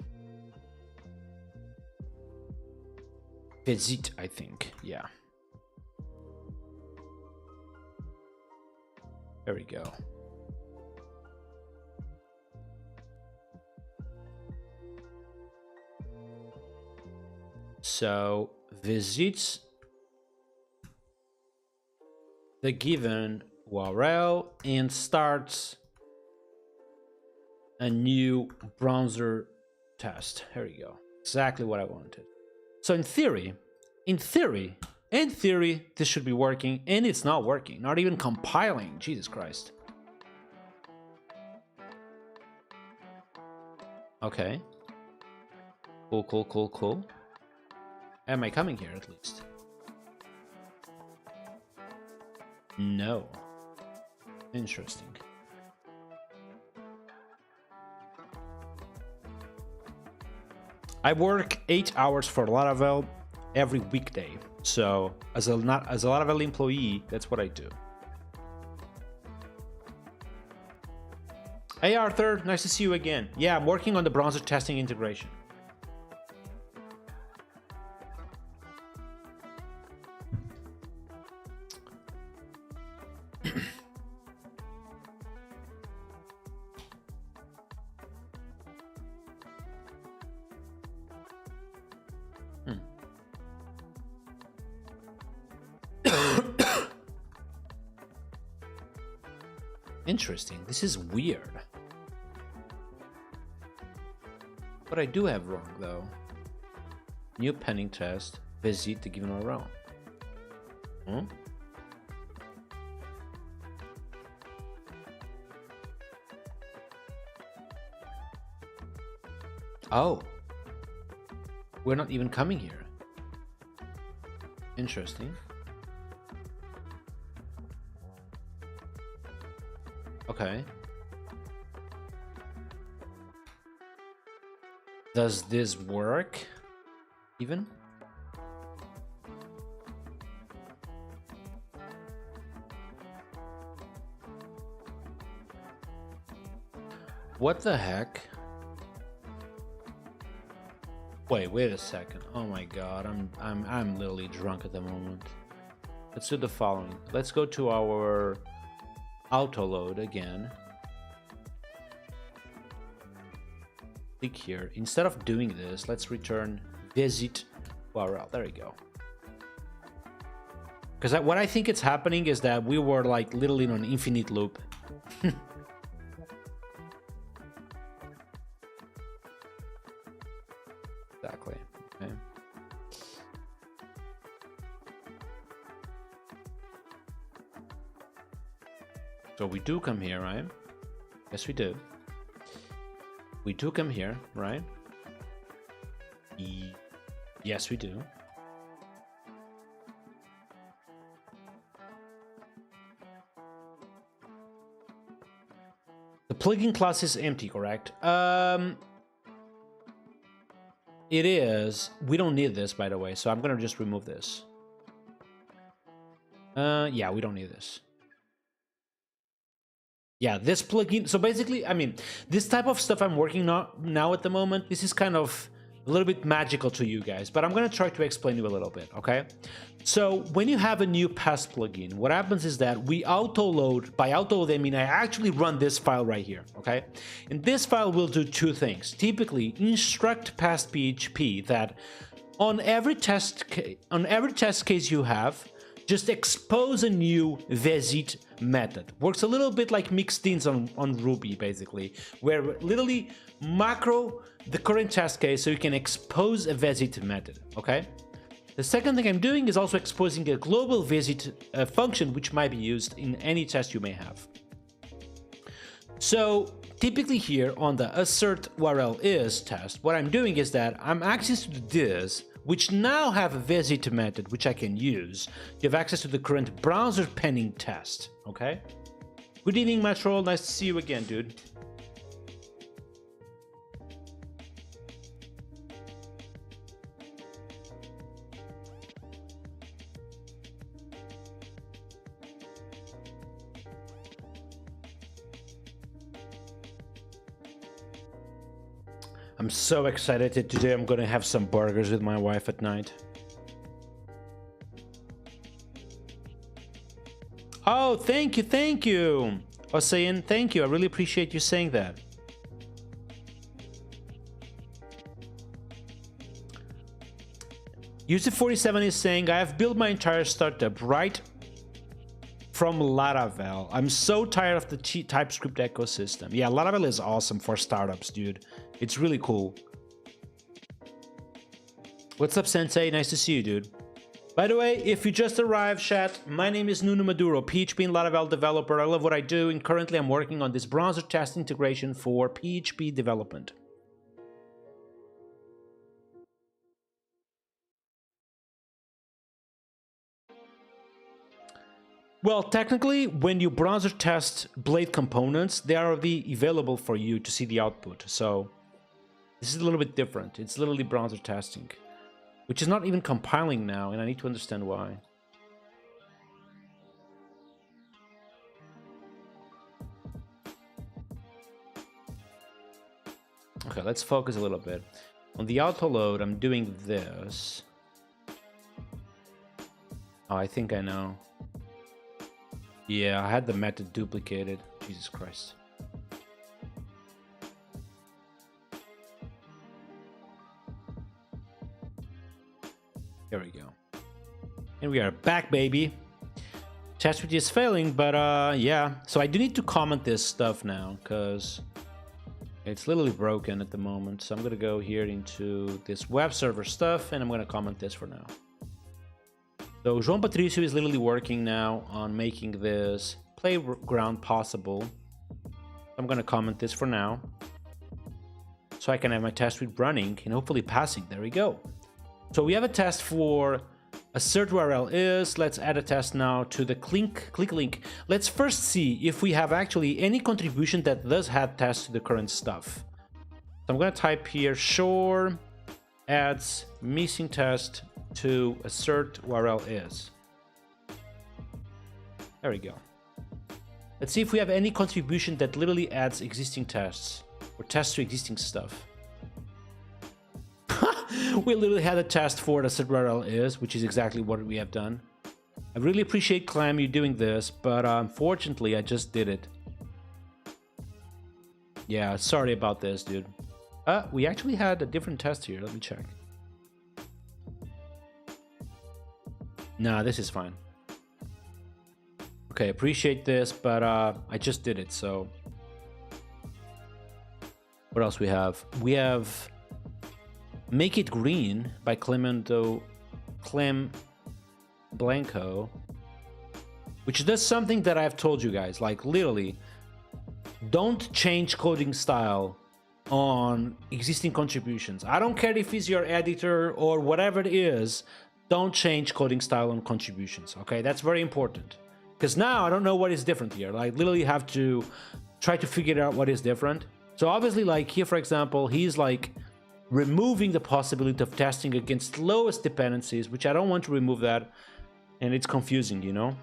Visit, I think. Yeah. There we go. So visits the given URL and starts a new browser test. Here we go. Exactly what I wanted. So in theory, this should be working, and it's not working. Not even compiling. Jesus Christ. Okay. Cool. Am I coming here at least? No. Interesting. I work 8 hours for Laravel every weekday. So as a Laravel employee, that's what I do. Hey Arthur, nice to see you again. Yeah, I'm working on the browser testing integration. Interesting. This is weird. What I do have wrong though. New pending test. Visit the given URL. Oh. We're not even coming here. Interesting. Okay. Does this work even? What the heck? Wait a second. Oh my god, I'm literally drunk at the moment. Let's do the following. Let's go to our auto load again. Click here. Instead of doing this, let's return visit URL. There we go. Because what I think it's happening is that we were like literally in an infinite loop. Exactly. Okay. So we do come here, right? Yes, we do. We do come here, right? Yes, we do. The plugin class is empty, correct? It is. We don't need this, by the way, so I'm gonna just remove this. Yeah, we don't need this. Yeah, this plugin. So basically, I mean, this type of stuff I'm working on now at the moment, this is kind of a little bit magical to you guys, but I'm going to try to explain you a little bit, okay? So when you have a new past plugin, what happens is that we auto-load. By auto-load, I mean I actually run this file right here, okay? And this file will do two things. Typically, instruct past PHP that on every test case you have, just expose a new visit method. Works a little bit like mixed-ins on Ruby, basically, where literally macro the current test case so you can expose a visit method, okay? The second thing I'm doing is also exposing a global visit function which might be used in any test you may have. So typically here on the assert URL is test, what I'm doing is that I'm access to this, which now have a visit method which I can use. You have access to the current browser pending test, okay? Good evening, Metro. Nice to see you again, dude. I'm so excited that today I'm gonna have some burgers with my wife at night. Oh, thank you. Hossein, thank you. I really appreciate you saying that. Yusuf47 is saying, I have built my entire startup right from Laravel. I'm so tired of the TypeScript ecosystem. Yeah, Laravel is awesome for startups, dude. It's really cool. What's up, Sensei? Nice to see you, dude. By the way, if you just arrived, chat, my name is Nuno Maduro, PHP and Laravel developer. I love what I do, and currently I'm working on this browser test integration for PHP development. Well, technically, when you browser test Blade components, they are already available for you to see the output. So this is a little bit different. It's literally browser testing, which is not even compiling now, and I need to understand why. Okay, let's focus a little bit. On the auto load, I'm doing this. Oh, I think I know. Yeah, I had the method duplicated. Jesus Christ. There we go. And we are back, baby. ChatGPT is failing, but yeah. So I do need to comment this stuff now, because it's literally broken at the moment. So I'm going to go here into this web server stuff, and I'm going to comment this for now. So João Patricio is literally working now on making this playground possible. I'm going to comment this for now, so I can have my test suite running and hopefully passing. There we go. So we have a test for assert URL is. Let's add a test now to the click link. Let's first see if we have actually any contribution that does have tests to the current stuff. So I'm going to type here sure adds missing test to assert URL is. There we go. Let's see if we have any contribution that literally adds existing tests or tests to existing stuff. We literally had a test for the assert URL is, which is exactly what we have done. I really appreciate Clam you doing this, but unfortunately I just did it. Yeah, sorry about this, dude. We actually had a different test here. Let me check. Nah, this is fine. Okay, appreciate this, but I just did it, so... What else we have? We have Make It Green by Clem Blanco, which does something that I've told you guys, like literally, don't change coding style on existing contributions. I don't care if it's your editor or whatever it is, don't change coding style on contributions, okay? That's very important. Because now I don't know what is different here. Like literally have to try to figure out what is different. So obviously like here, for example, he's like removing the possibility of testing against lowest dependencies, which I don't want to remove that. And it's confusing, you know?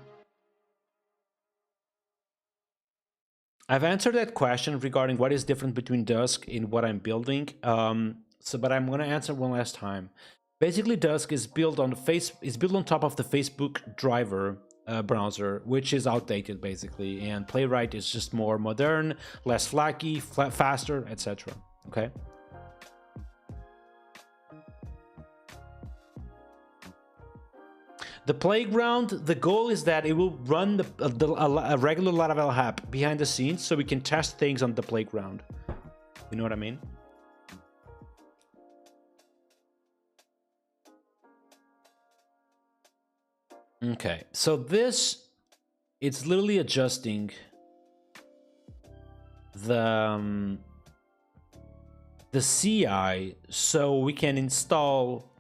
I've answered that question regarding what is different between Dusk and what I'm building. But I'm going to answer one last time. Basically, Dusk is built on top of the Facebook driver browser, which is outdated basically, and Playwright is just more modern, less flaky, faster, etc. Okay. The playground, the goal is that it will run a regular Laravel app behind the scenes, so we can test things on the playground. You know what I mean? Okay, so this, it's literally adjusting the CI so we can install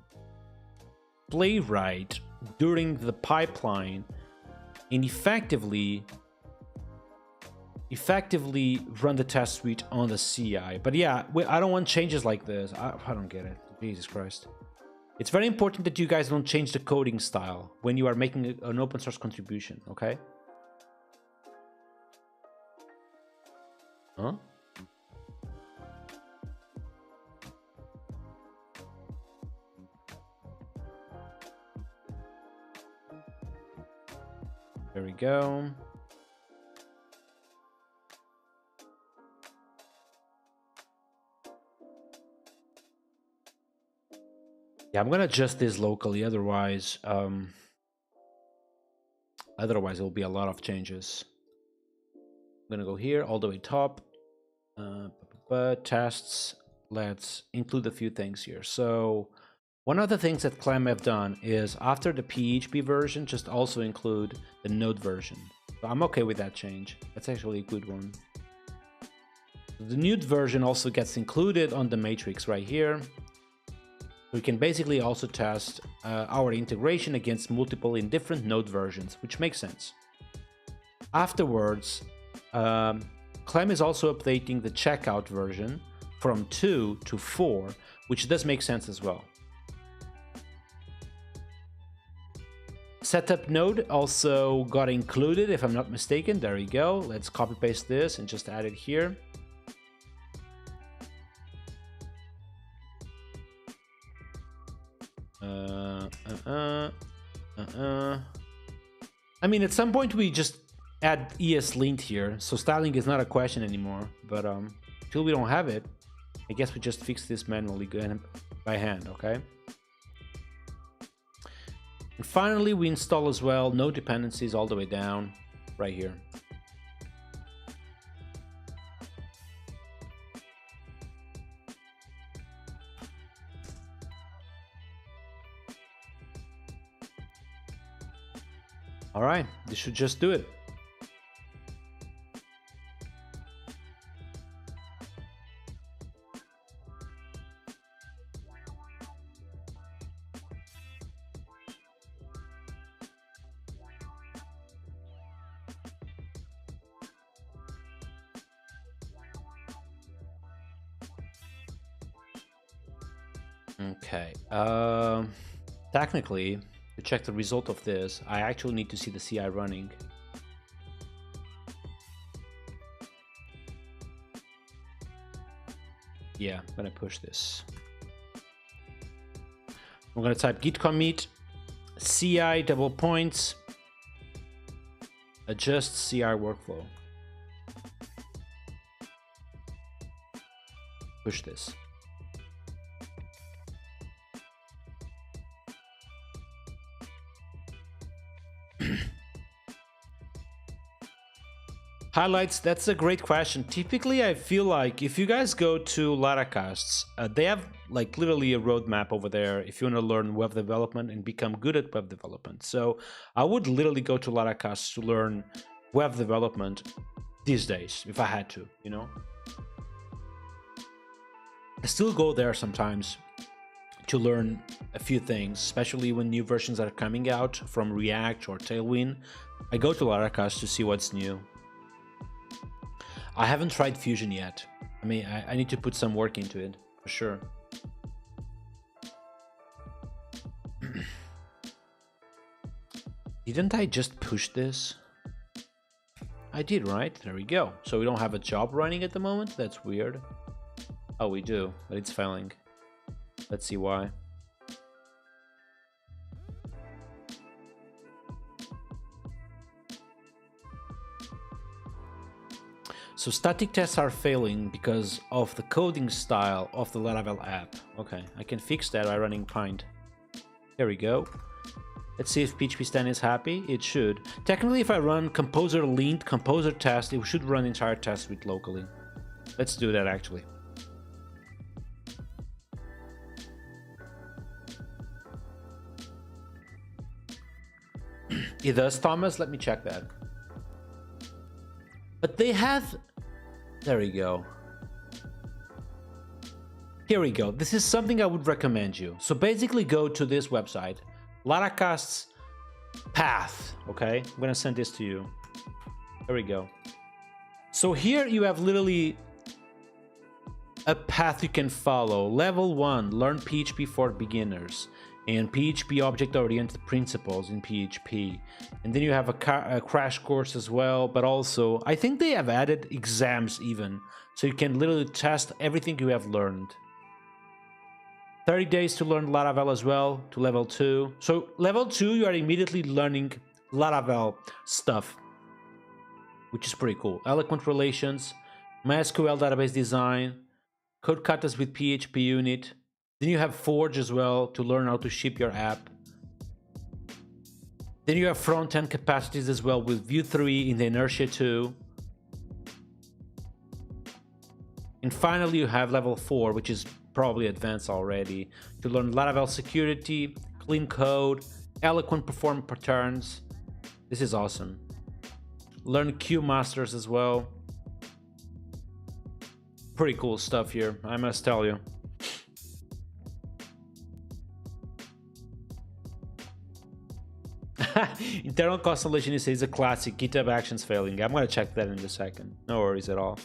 Playwright during the pipeline and effectively effectively run the test suite on the CI. But yeah, I don't want changes like this. I don't get it. Jesus Christ. It's very important that you guys don't change the coding style when you are making an open source contribution, okay? Huh? There we go. Yeah, I'm gonna adjust this locally, otherwise it'll be a lot of changes. I'm gonna go here all the way top, tests. Let's include a few things here. So one of the things that Clem have done is after the PHP version, just also include the Node version. So I'm okay with that change. That's actually a good one. The Node version also gets included on the matrix right here. We can basically also test our integration against multiple in different Node versions, which makes sense. Afterwards, Clem is also updating the checkout version from 2 to 4, which does make sense as well. Setup node also got included, if I'm not mistaken. There we go. Let's copy paste this and just add it here. I mean, at some point we just add ESLint here, so styling is not a question anymore. But until we don't have it, I guess we just fix this manually by hand, okay? And finally, we install as well no dependencies all the way down right here. All right, this should just do it. Okay, technically, to check the result of this, I actually need to see the CI running. Yeah, I'm gonna push this. I'm gonna type git commit CI double points adjust CI workflow. Push this. Highlights, that's a great question. Typically, I feel like if you guys go to Laracasts, they have like literally a roadmap over there if you want to learn web development and become good at web development. So I would literally go to Laracasts to learn web development these days if I had to, you know. I still go there sometimes to learn a few things, especially when new versions are coming out from React or Tailwind. I go to Laracast to see what's new. I haven't tried Fusion yet. I mean, I need to put some work into it, for sure. Didn't I just push this? I did, right? There we go. So we don't have a job running at the moment? That's weird. Oh, we do, but it's failing. Let's see why. So static tests are failing because of the coding style of the Laravel app. Okay, I can fix that by running Pint. There we go. Let's see if PHP Stan is happy. It should. Technically, if I run composer lint, composer test, it should run entire test suite locally. Let's do that actually. It does, Thomas. Let me check that. But they have... There we go. Here we go. This is something I would recommend you. So basically go to this website, Laracast's path, okay? I'm gonna send this to you. There we go. So here you have literally a path you can follow. Level 1, learn PHP for beginners and PHP object-oriented principles in PHP. And then you have a crash course as well, but also I think they have added exams even, so you can literally test everything you have learned. 30 days to learn Laravel as well, to level 2. So level 2, you are immediately learning Laravel stuff, which is pretty cool. Eloquent relations, MySQL database design, code katas with PHP unit. Then you have Forge as well to learn how to ship your app. Then you have front-end capacities as well with Vue 3 in the Inertia 2. And finally you have level 4, which is probably advanced already, to learn Laravel security, clean code, eloquent perform patterns. This is awesome. Learn Q masters as well. Pretty cool stuff here, I must tell you. Internal constellation is a classic. GitHub Actions failing. I'm gonna check that in a second. No worries at all.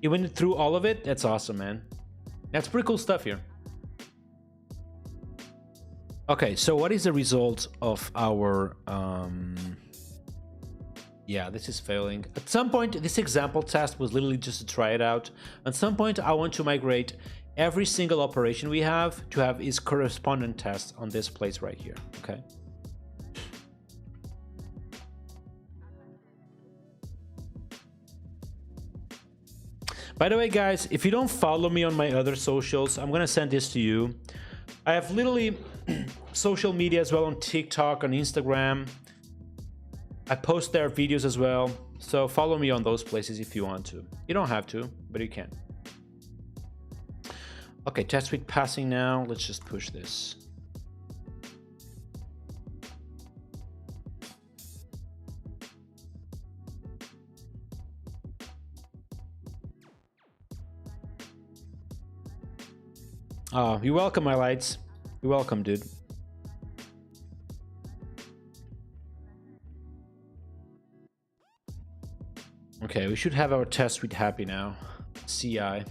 You went through all of it? That's awesome, man. That's pretty cool stuff here. Okay, so what is the result of our... Yeah, this is failing. At some point, this example test was literally just to try it out. At some point, I want to migrate every single operation we have to have its correspondent test on this place right here, okay? By the way, guys, if you don't follow me on my other socials, I'm gonna send this to you. I have literally social media as well on TikTok, on Instagram. I post their videos as well, so follow me on those places if you want to. You don't have to, but you can. Okay, test suite passing now. Let's just push this. Oh, you're welcome, my lights. You're welcome, dude. Okay, we should have our test suite happy now. CI.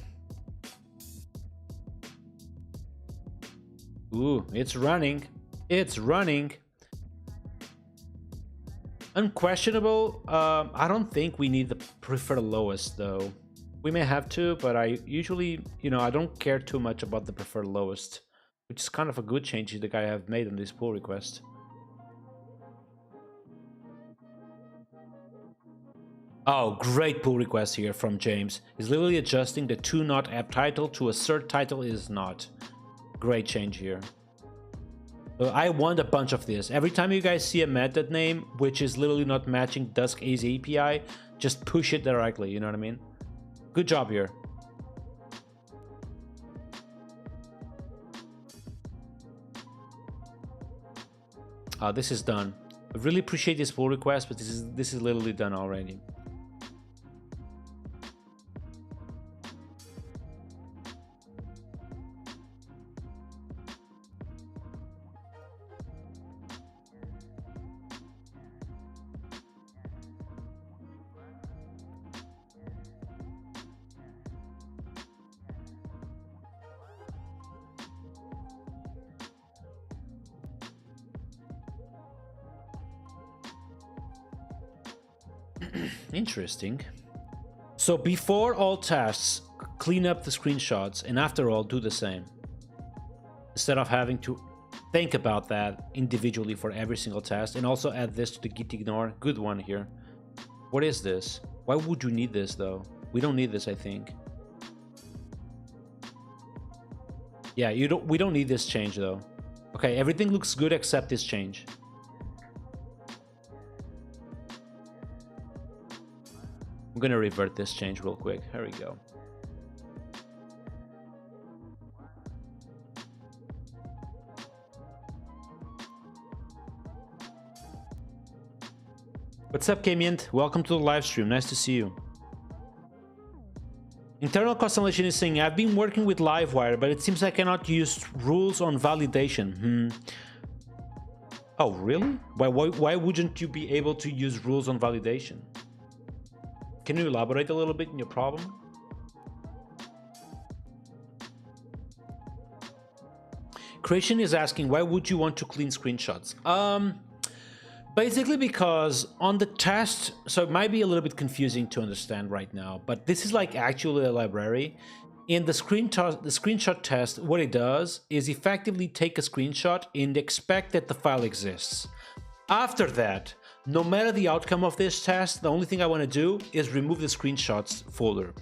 Ooh, it's running. It's running. Unquestionable. I don't think we need the prefer lowest though. We may have to, but I usually, you know, I don't care too much about the prefer lowest, which is kind of a good change the guy have made on this pull request. Oh, great pull request here from James. He's literally adjusting the to not app title to assert title is not. Great change here. So I want a bunch of this. Every time you guys see a method name which is literally not matching Dusk AZ API, just push it directly, you know what I mean? Good job here. This is done. I really appreciate this pull request, but this is literally done already. Interesting. So before all tests, clean up the screenshots, and after all, do the same. Instead of having to think about that individually for every single test, and also add this to the git ignore. Good one here. What is this? Why would you need this though? We don't need this, I think. Yeah, we don't need this change though. Okay, everything looks good except this change. I'm gonna revert this change real quick. Here we go. What's up, Kamient? Welcome to the live stream. Nice to see you. Internal Constellation is saying, I've been working with Livewire, but it seems I cannot use rules on validation. Oh, really? Why wouldn't you be able to use rules on validation? Can you elaborate a little bit in your problem? Creation is asking, why would you want to clean screenshots? Basically because on the test, so it might be a little bit confusing to understand right now, but this is like actually a library. In the screenshot test, what it does is effectively take a screenshot and expect that the file exists. After that, no matter the outcome of this test, the only thing I want to do is remove the screenshots folder.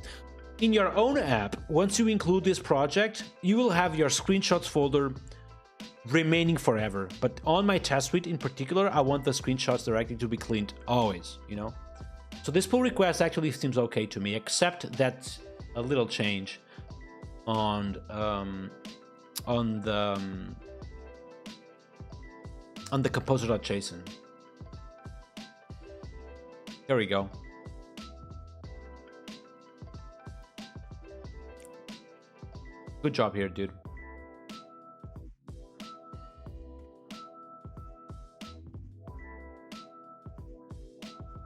In your own app, once you include this project, you will have your screenshots folder remaining forever. But on my test suite in particular, I want the screenshots directly to be cleaned always, you know? So this pull request actually seems okay to me, except that a little change on the composer.json. There we go. Good job here, dude.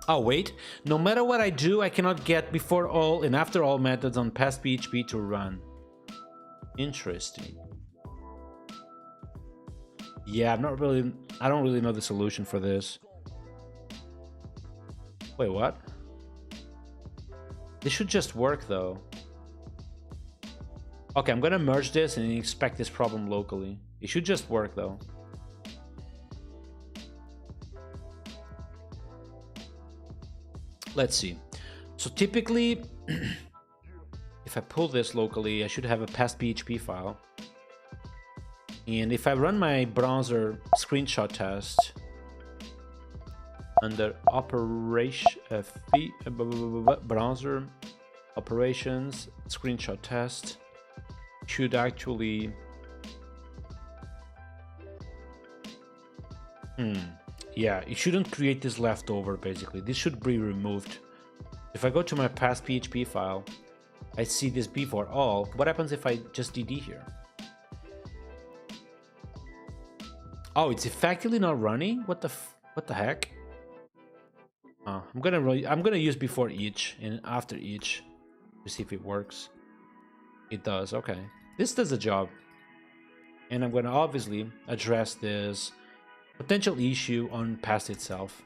Oh, wait. No matter what I do, I cannot get before all and after all methods on past PHP to run. Interesting. Yeah, I don't really know the solution for this. Wait, what? This should just work though. Okay, I'm gonna merge this and inspect this problem locally. It should just work though. Let's see. So typically, if I pull this locally, I should have a past PHP file. And if I run my browser screenshot test under browser operations screenshot test, should actually yeah, it shouldn't create this leftover. Basically, this should be removed. If I go to my past PHP file, I see this before all. What happens if I just DD here? Oh, it's effectively not running. What the heck? I'm gonna use before each and after each to see if it works. It does. Okay, this does the job, and I'm gonna obviously address this potential issue on past itself.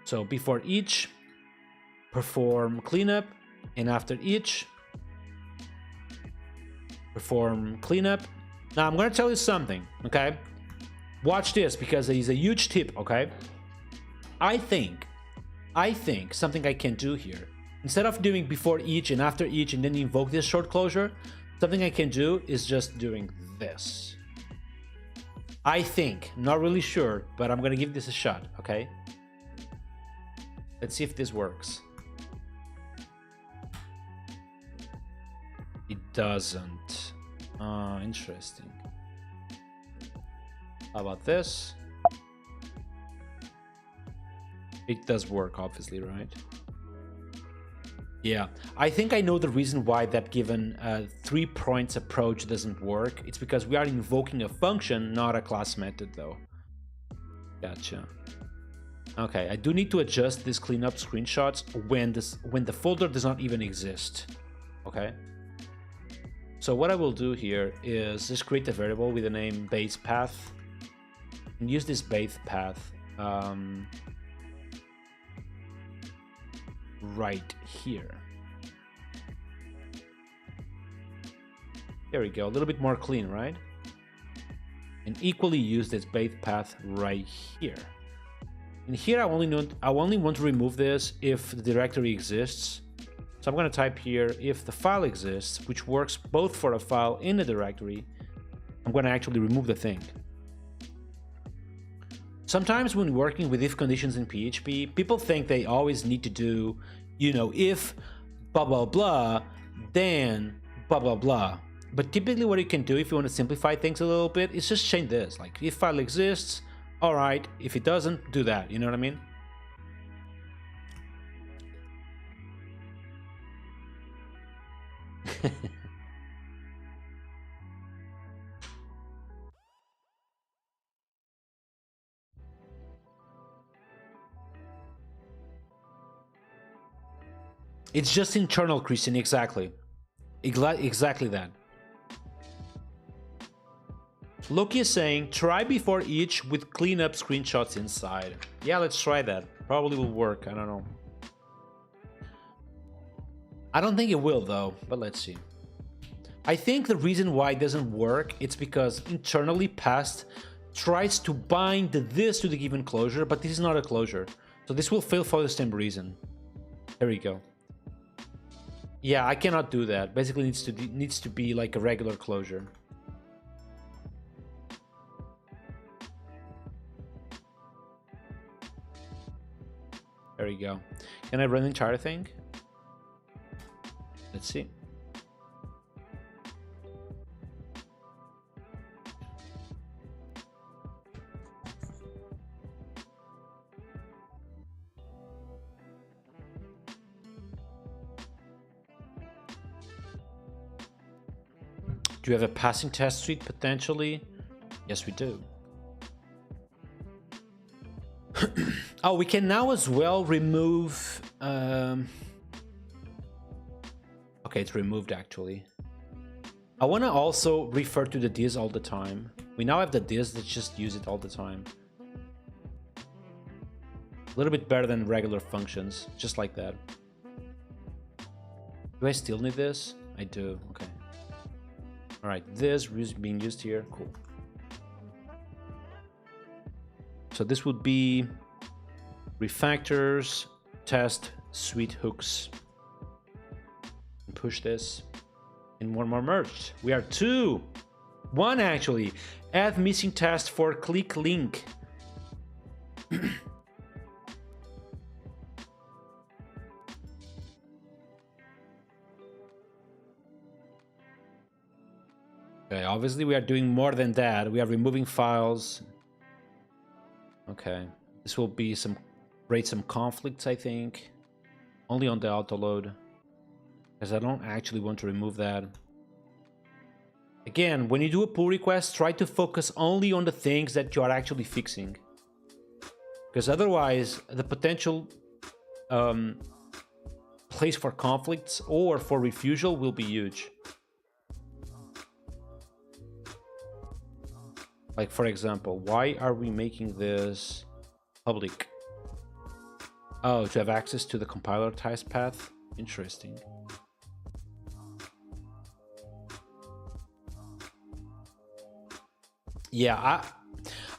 So before each, perform cleanup, and after each, perform cleanup. Now I'm gonna tell you something, okay? Watch this because it is a huge tip, okay? I think something I can do here, instead of doing before each and after each and then invoke this short closure, something I can do is just doing this. I think, not really sure, but I'm gonna give this a shot, okay? Let's see if this works. It doesn't. Interesting. How about this? It does work, obviously, right? Yeah, I think I know the reason why that given 3 points approach doesn't work. It's because we are invoking a function, not a class method, though. Gotcha. Okay, I do need to adjust this cleanup screenshots when the folder does not even exist. Okay. So what I will do here is just create a variable with the name base path and use this base path right here. There we go, a little bit more clean, right? And equally use this base path right here. And here I only want to remove this if the directory exists. So I'm going to type here if the file exists, which works both for a file and a directory. I'm going to actually remove the thing. Sometimes when working with if conditions in PHP, people think they always need to do, you know, if blah blah blah, then blah blah blah. But typically what you can do if you want to simplify things a little bit is just change this. Like if file exists, all right. If it doesn't, do that. You know what I mean? It's just internal, Christian, exactly. Exactly that. Loki is saying, try before each with cleanup screenshots inside. Yeah, let's try that. Probably will work, I don't know. I don't think it will though, but let's see. I think the reason why it doesn't work, it's because internally past tries to bind this to the given closure, but this is not a closure. So this will fail for the same reason. There we go. Yeah, I cannot do that. Basically needs to be like a regular closure. There we go. Can I run the entire thing? Let's see. Do you have a passing test suite potentially? Yes, we do. Oh, we can now as well remove... Okay, it's removed actually. I want to also refer to the dis all the time. We now have the dis, let's just use it all the time. A little bit better than regular functions, just like that. Do I still need this? I do, okay. Alright, this is being used here, cool. So this would be refactors, test, suite hooks. Push this and one more merged. We are 2. 1 actually. Add missing test for click link. Okay, obviously we are doing more than that. We are removing files. Okay, this will be create some conflicts, I think. Only on the autoload. Because I don't actually want to remove that. Again, when you do a pull request, try to focus only on the things that you are actually fixing. Because otherwise, the potential place for conflicts or for refusal will be huge. Like, for example, why are we making this public? Oh, to have access to the compiler test path? Interesting. Yeah,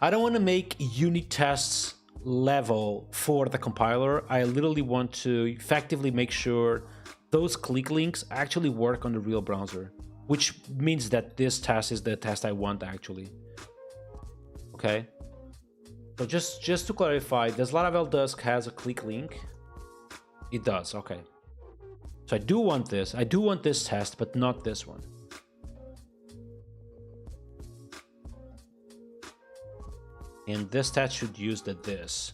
I don't want to make unit tests level for the compiler. I literally want to effectively make sure those click links actually work on the real browser, which means that this test is the test I want actually. Okay. So just to clarify, does Laravel Dusk has a click link? It does, okay. So I do want this. I do want this test, but not this one. And this test should use the this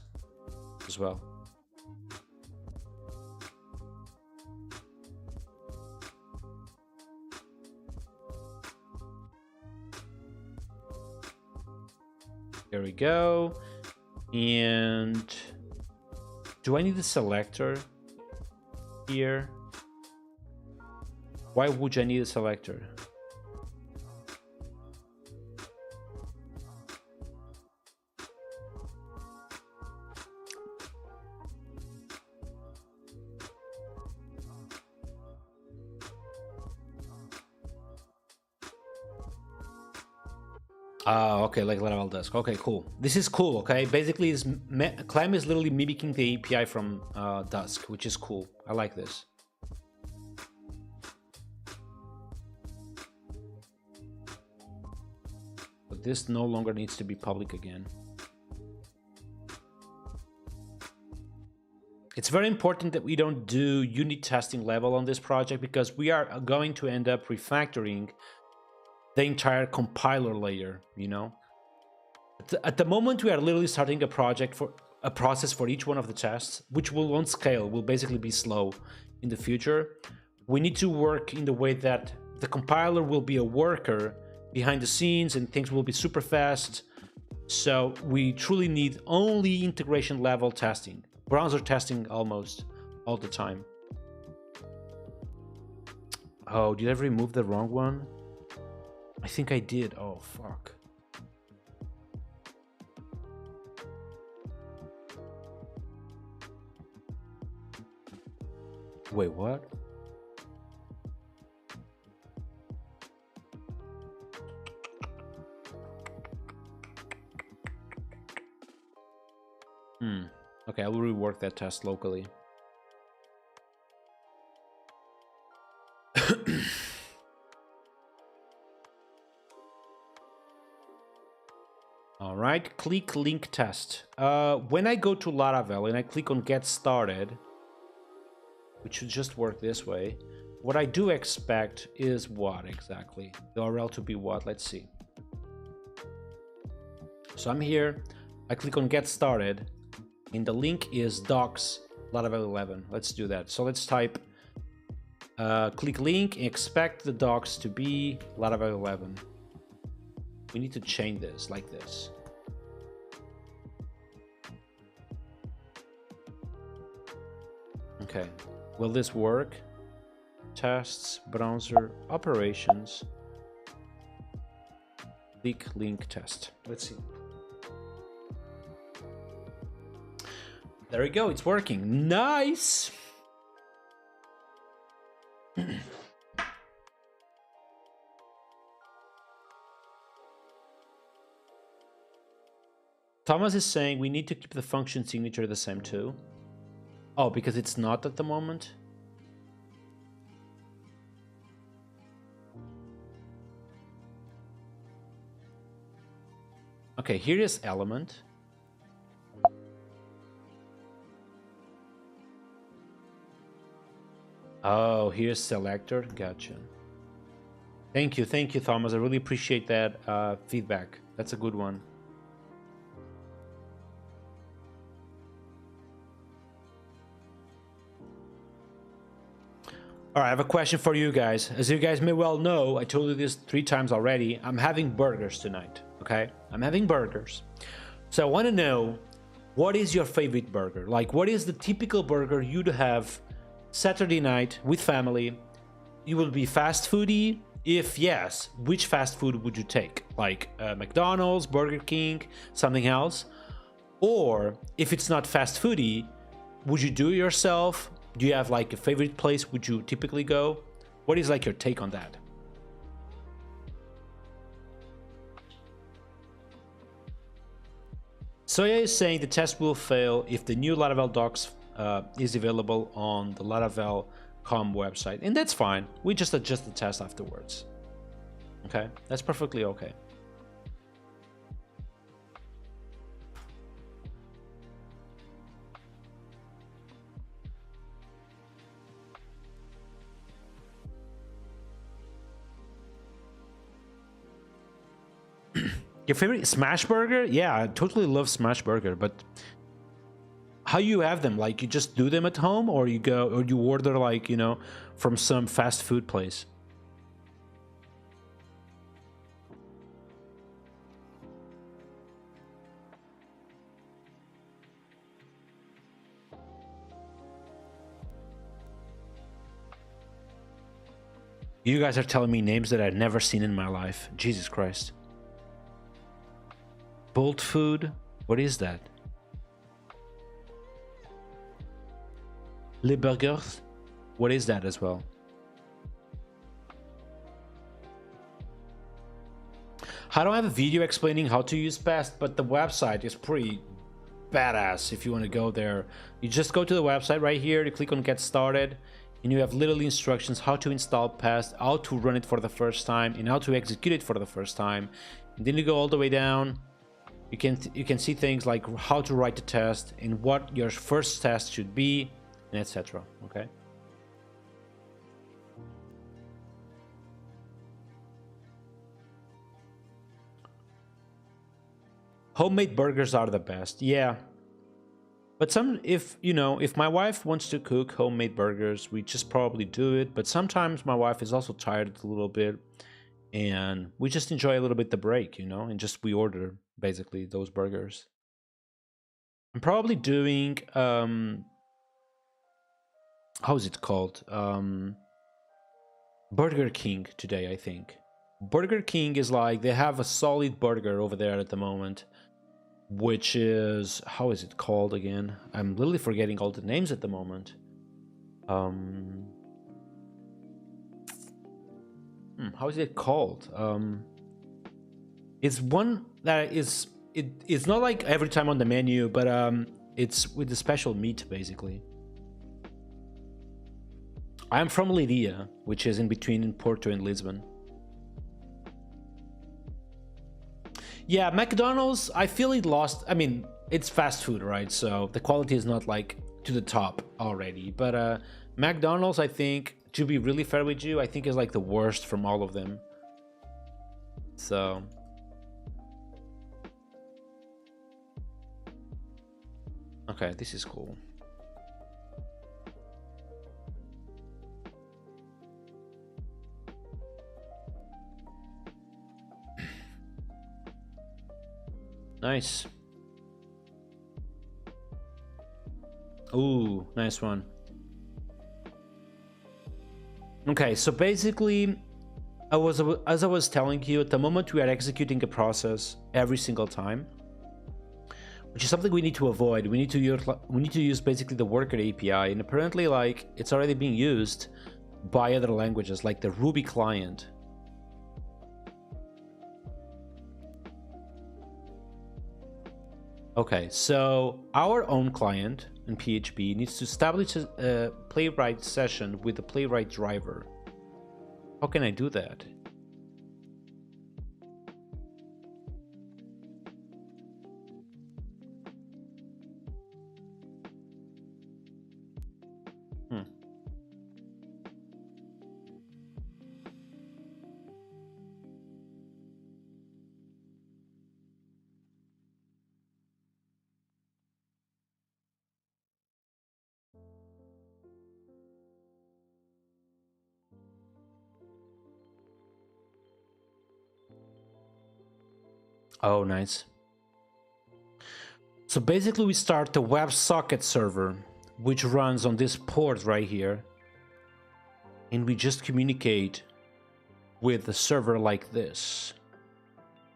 as well. There we go. And do I need a selector here? Why would I need a selector? Okay, like Laravel Dusk. Okay, cool. This is cool, okay? Basically, Clam is literally mimicking the API from Dusk, which is cool. I like this. But this no longer needs to be public again. It's very important that we don't do unit testing level on this project because we are going to end up refactoring the entire compiler layer, you know. At the moment, we are literally starting a project for a process for each one of the tests, which will on scale will basically be slow in the future. We need to work in the way that the compiler will be a worker behind the scenes and things will be super fast. So we truly need only integration level testing, browser testing almost all the time. Oh, did I remove the wrong one? I think I did. Oh, fuck. Wait, what? Okay, I will rework that test locally. All right, click link test. When I go to Laravel and I click on get started, which should just work this way, what I do expect is what exactly? The URL to be what? Let's see. So I'm here, I click on get started, and the link is docs Laravel 11. Let's do that. So let's type click link, expect the docs to be Laravel 11. We need to change this like this. Okay, will this work? Tests, browser, operations, click link test. Let's see. There we go, it's working. Nice! Thomas is saying we need to keep the function signature the same too. Oh, because it's not at the moment? Okay, here is element. Oh, here's selector. Gotcha. Thank you, Thomas. I really appreciate that feedback. That's a good one. All right, I have a question for you guys. As you guys may well know, I told you this 3 times already. I'm having burgers tonight, okay? I'm having burgers. So I want to know, what is your favorite burger? Like, what is the typical burger you'd have Saturday night with family? You will be fast foodie? If yes, which fast food would you take? Like McDonald's, Burger King, something else? Or if it's not fast foodie, would you do it yourself? Do you have like a favorite place would you typically go? What is like your take on that? Soya is saying the test will fail if the new Laravel docs is available on the Laravel.com website, and that's fine. We just adjust the test afterwards. Okay, that's perfectly okay. Your favorite smash burger? Yeah, I totally love smash burger, but how you have them? Like you just do them at home, or you go, or you order like, you know, from some fast food place? You guys are telling me names that I've never seen in my life. Jesus Christ. Bolt food? What is that? Les burgers? What is that as well? I don't have a video explaining how to use Pest, but the website is pretty badass if you want to go there. You just go to the website right here, you click on get started, and you have literally instructions how to install Pest, how to run it for the first time, and how to execute it for the first time. And then you go all the way down. You can see things like how to write the test and what your first test should be, and etc. Okay. Homemade burgers are the best. Yeah. But if my wife wants to cook homemade burgers, we just probably do it. But sometimes my wife is also tired a little bit, and we just enjoy a little bit the break, and just we order basically those burgers. I'm probably doing how is it called? Burger King today, I think. Burger King is like, they have a solid burger over there at the moment, which is, how is it called again? I'm literally forgetting all the names at the moment. How is it called? It's one that is, it's not like every time on the menu, but it's with the special meat, basically. I'm from Lidia, which is in between Porto and Lisbon. Yeah, McDonald's, I feel it lost. I mean, it's fast food, right? So the quality is not like to the top already. But McDonald's, I think, to be really fair with you, I think is like the worst from all of them. So okay, this is cool. Nice. Ooh, nice one. Okay, so basically, as I was telling you, at the moment we are executing a process every single time, which is something we need to avoid. We need to use basically the worker API, and apparently, like, it's already being used by other languages, like the Ruby client. Okay, so our own client in PHP needs to establish a playwright session with the playwright driver. How can I do that? Oh, nice. So basically we start the WebSocket server, which runs on this port right here. And we just communicate with the server like this.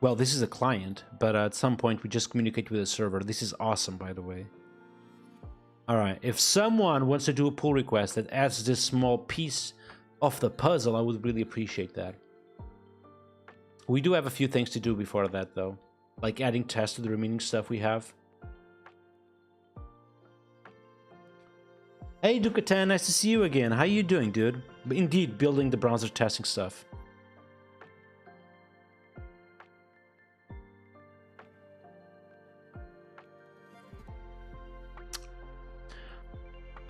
Well, this is a client, but at some point we just communicate with the server. This is awesome, by the way. All right, if someone wants to do a pull request that adds this small piece of the puzzle, I would really appreciate that. We do have a few things to do before that, though, like adding tests to the remaining stuff we have. Hey, Ducatan, nice to see you again. How you doing, dude? Indeed, building the browser testing stuff.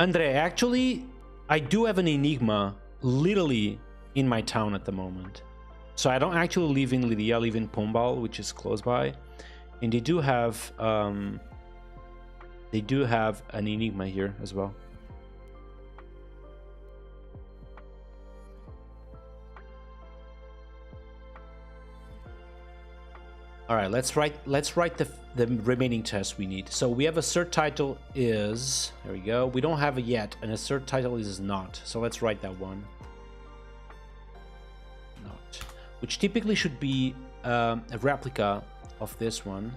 Andre, actually, I do have an Enigma literally in my town at the moment. So I don't actually live in Lidia, I live in Pombal, which is close by. And they do have an Enigma here as well. All right, let's write the remaining tests we need. So we have assert title is, there we go. We don't have it yet, and assert title is not. So let's write that one. Not, which typically should be a replica of this one.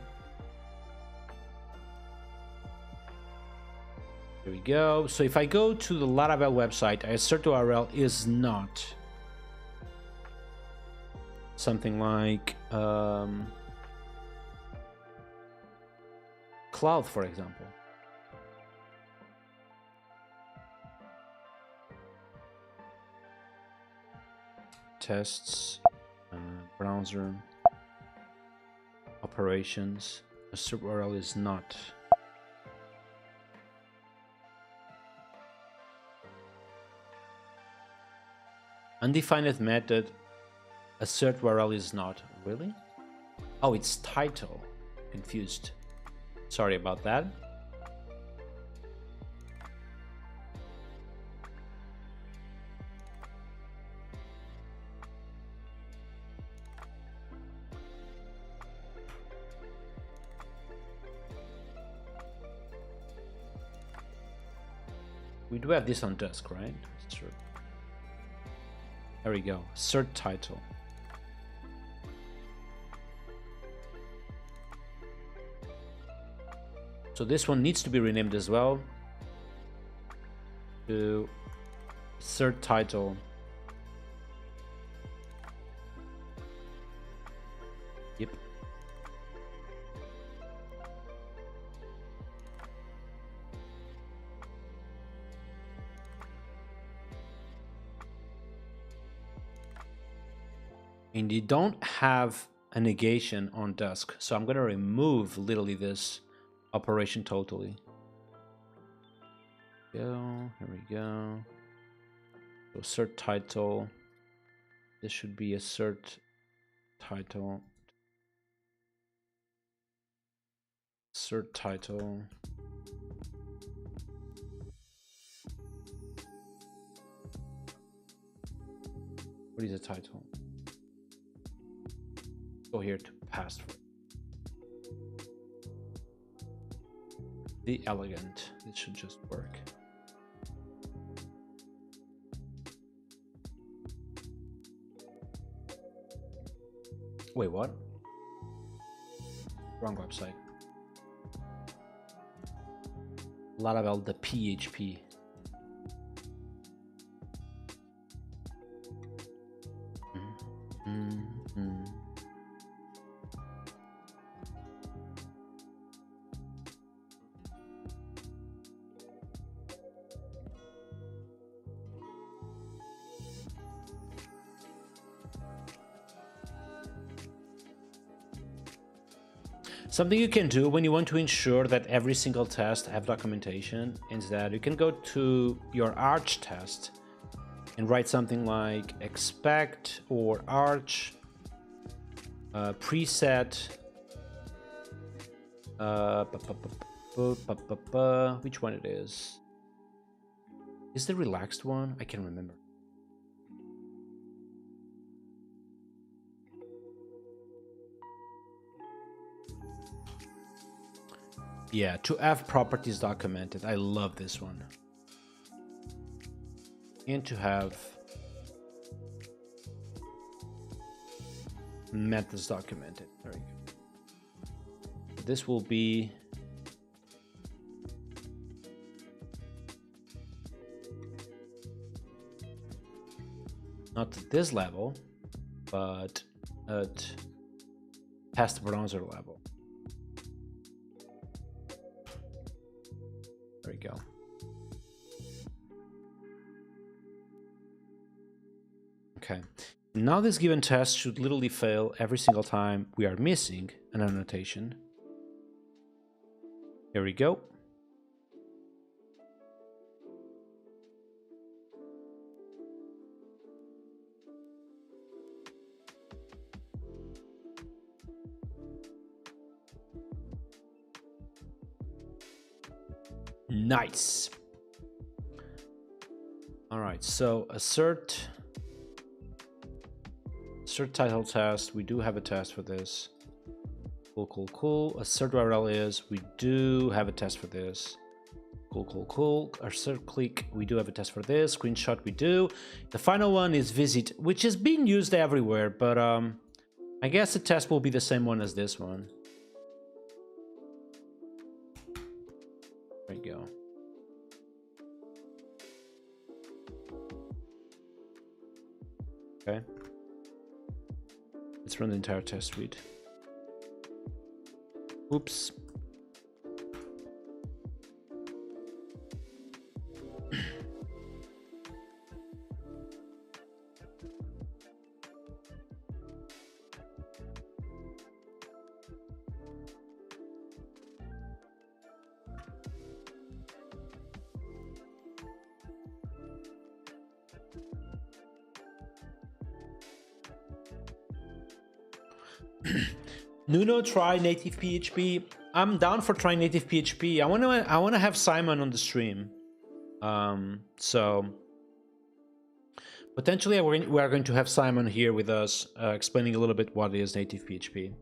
There we go. So if I go to the Laravel website, I assert URL is not something like cloud, for example. Tests, browser, operations, assert URL is not. Undefined method, assert URL is not. Really? Oh, it's title. Confused. Sorry about that. We do have this on disk, right? That's true. There we go. Cert title. So this one needs to be renamed as well to cert title. Yep. And you don't have a negation on dusk, so I'm gonna remove literally this operation totally. Here we go. So cert title. This should be a cert title. Cert title. What is the title? Go here to password. The elegant. It should just work. Wait, what? Wrong website. Laravel the PHP. Something you can do when you want to ensure that every single test have documentation is that you can go to your Arch test and write something like expect or Arch preset which one it is? Is the relaxed one? I can't remember. Yeah, to have properties documented. I love this one. And to have methods documented. There we go. This will be not at this level, but at test browser level. There we go. Okay. Now this given test should literally fail every single time we are missing an annotation. Here we go. Nice. All right, so assert title test. We do have a test for this. Cool. Assert URL is. We do have a test for this. Cool. Assert click. We do have a test for this. Screenshot. We do. The final one is visit, which is being used everywhere, but I guess the test will be the same one as this one. There you go. Okay. Let's run the entire test suite. Oops. Nuno, try native PHP. I'm down for trying native PHP. I wanna have Simon on the stream. So potentially we are going to have Simon here with us, explaining a little bit what is native PHP.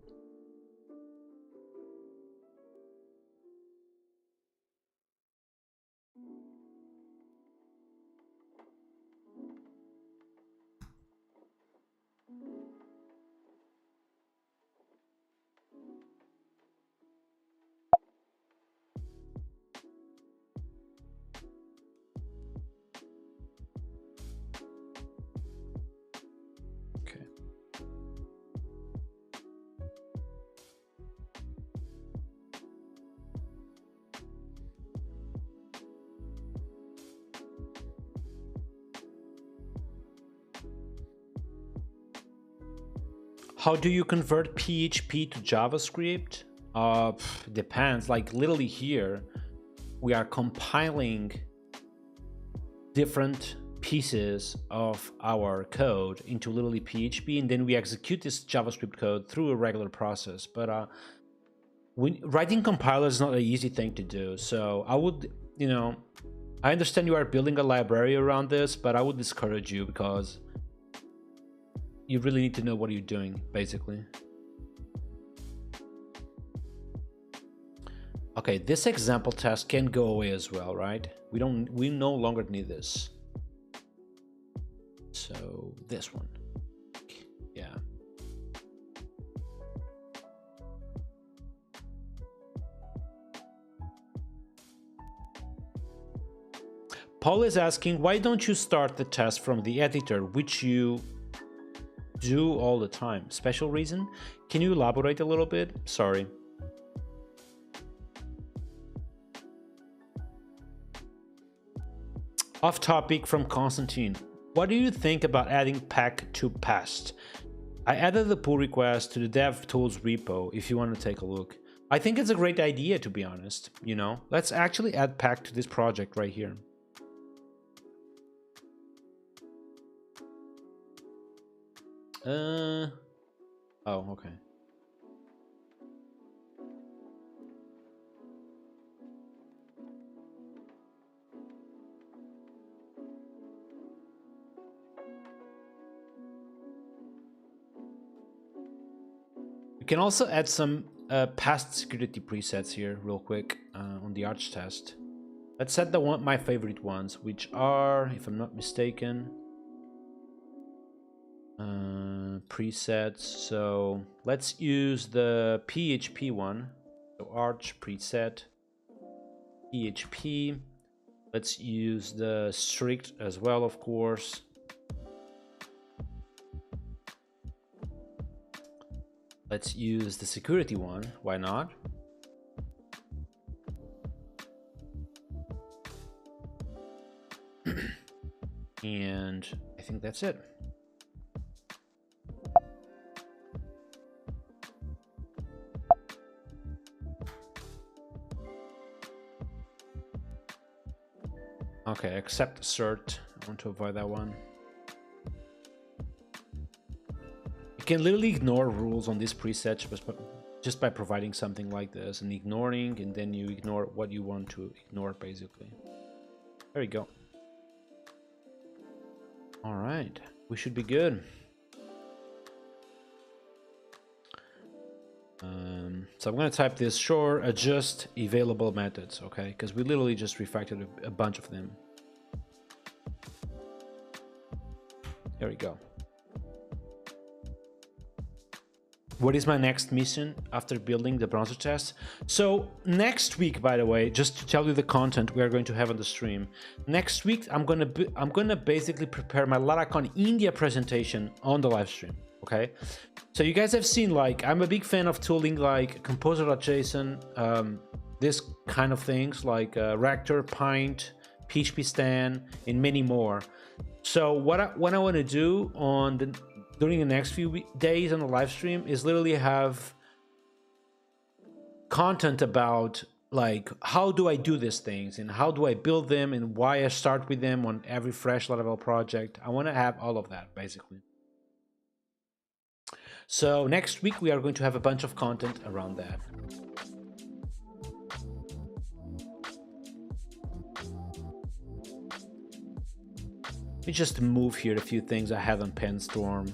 How do you convert PHP to JavaScript? Depends. Like literally here, we are compiling different pieces of our code into literally PHP, and then we execute this JavaScript code through a regular process. But writing compiler is not an easy thing to do. So I would, I understand you are building a library around this, but I would discourage you because you really need to know what you're doing, basically. Okay, this example test can go away as well, right? We no longer need this. So this one, yeah. Paul is asking, why don't you start the test from the editor, which you do all the time? Special reason? Can you elaborate a little bit? Sorry. Off topic from Constantine. What do you think about adding pack to past? I added the pull request to the DevTools repo if you want to take a look. I think it's a great idea, to be honest. Let's actually add pack to this project right here. Oh, okay. We can also add some past security presets here real quick on the Arch test. Let's set my favorite ones, which are, if I'm not mistaken, presets. So let's use the PHP one. So Arch preset PHP. Let's use the strict as well, of course. Let's use the security one. Why not? And I think that's it. Okay, accept cert. I want to avoid that one. You can literally ignore rules on this preset just by providing something like this and ignoring, and then you ignore what you want to ignore, basically. There we go. All right, we should be good. So I'm going to type this, sure, adjust available methods, okay? Because we literally just refactored a bunch of them. There we go. What is my next mission after building the browser test? So next week, by the way, just to tell you the content we are going to have on the stream. Next week, I'm gonna basically prepare my Laracon India presentation on the live stream. Okay, so you guys have seen, like, I'm a big fan of tooling like composer.json, this kind of things like Rector, Pint, PHP Stan, and many more. So what I want to do during the next few days on the live stream is literally have content about, like, how do I do these things and how do I build them and why I start with them on every fresh Laravel project. I want to have all of that, basically. So next week we are going to have a bunch of content around that. Let me just move here a few things I have on Penstorm,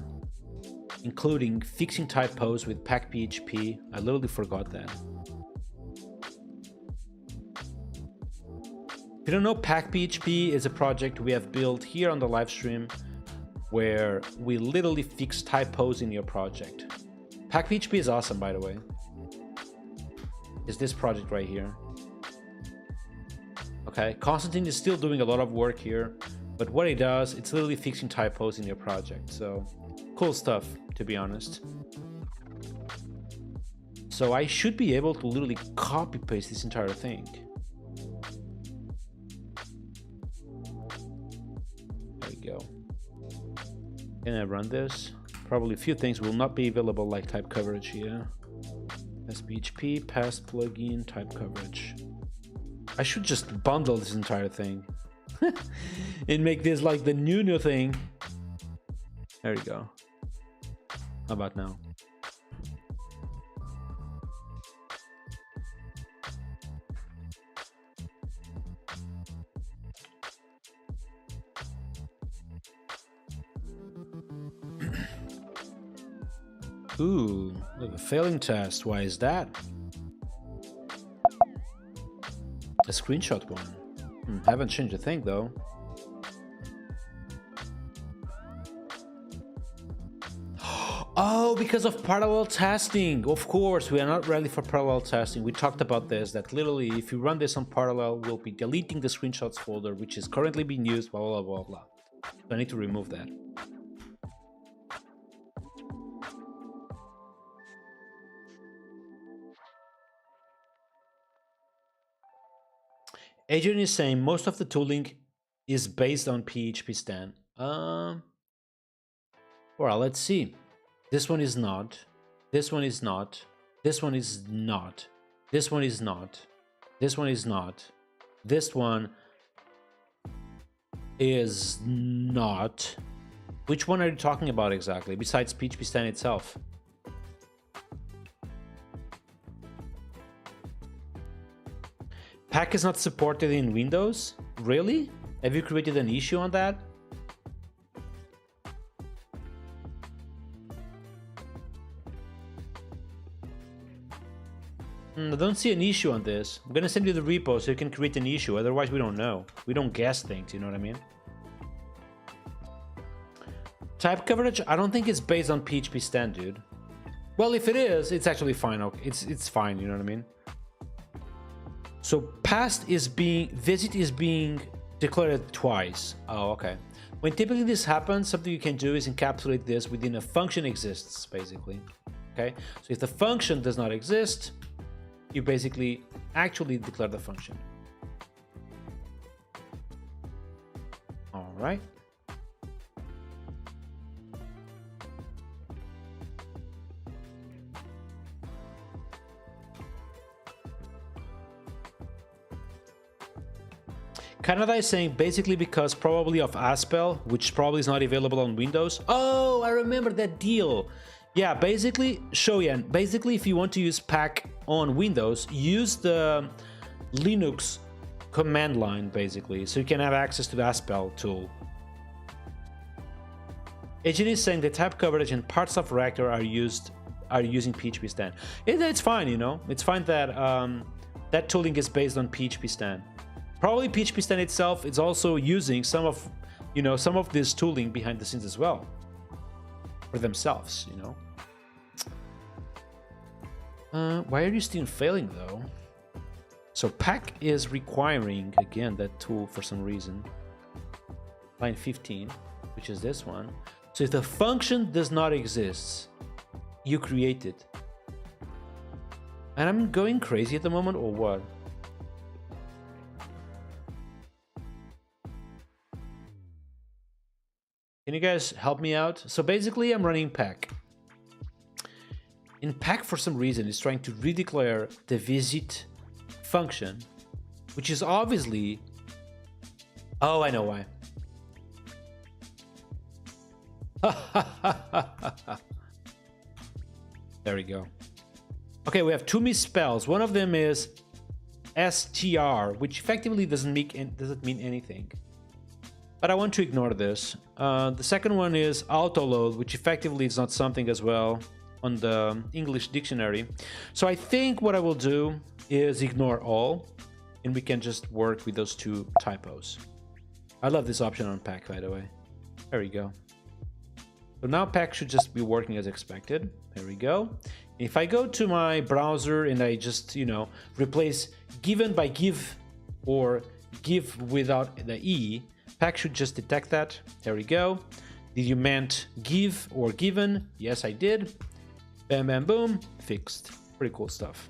including fixing typos with packphp. I literally forgot that. If you don't know, packphp is a project we have built here on the live stream where we literally fix typos in your project. Packphp is awesome, by the way. It's this project right here. Okay, Constantine is still doing a lot of work here, but what he does, it's literally fixing typos in your project. So cool stuff, to be honest. So I should be able to literally copy paste this entire thing. There we go. Can I run this? Probably a few things will not be available, like type coverage here. SPHP, past plugin, type coverage. I should just bundle this entire thing and make this like the new thing. There you go. How about now? Ooh, look, a failing test. Why is that? A screenshot one. Haven't changed a thing though. Oh, because of parallel testing. Of course, we are not ready for parallel testing. We talked about this, that literally if you run this on parallel, we'll be deleting the screenshots folder, which is currently being used, blah, blah, blah, blah. So I need to remove that. Adrian is saying most of the tooling is based on PHP Stan. Well, let's see. This one is not. This one is not. This one is not. This one is not. This one is not. This one is not. Which one are you talking about exactly, besides PHP Stan itself? Pack is not supported in Windows? Really? Have you created an issue on that? I don't see an issue on this. I'm gonna send you the repo so you can create an issue, otherwise we don't know. We don't guess things, you know what I mean? Type coverage, I don't think it's based on PHP Stan, dude. Well, if it is, it's actually fine. Okay, it's fine, you know what I mean? So past is visit is being declared twice. Oh, okay. When typically this happens, something you can do is encapsulate this within a function exists, basically. Okay, so if the function does not exist, you basically actually declare the function. All right. Canada is saying basically because probably of Aspel, which probably is not available on Windows. Oh, I remember that deal. Yeah, basically, Shoyan, basically if you want to use Pack on Windows, use the Linux command line, basically, so you can have access to the Aspel tool. Agent is saying the type coverage and parts of Reactor are using PHP Stan. It's fine, you know, it's fine that that tooling is based on PHP Stan. Probably PHP Stan itself is also using some of this tooling behind the scenes as well for themselves, you know. Why are you still failing though? So Pack is requiring again that tool for some reason. Line 15, which is this one. So if the function does not exist, you create it. And I'm going crazy at the moment, or what? Can you guys help me out? So basically I'm running Pack. In Pack, for some reason, is trying to redeclare the visit function, which is obviously... Oh, I know why. There we go. Okay, we have two misspells. One of them is str, which effectively doesn't mean anything. But I want to ignore this. The second one is autoload, which effectively is not something as well on the English dictionary. So I think what I will do is ignore all, and we can just work with those two typos. I love this option on Pack, by the way. There we go. So now Pack should just be working as expected. There we go. If I go to my browser and I just, replace given by give or give without the E, Pack should just detect that. There we go. Did you meant give or given? Yes, I did. Bam, bam, boom. Fixed. Pretty cool stuff.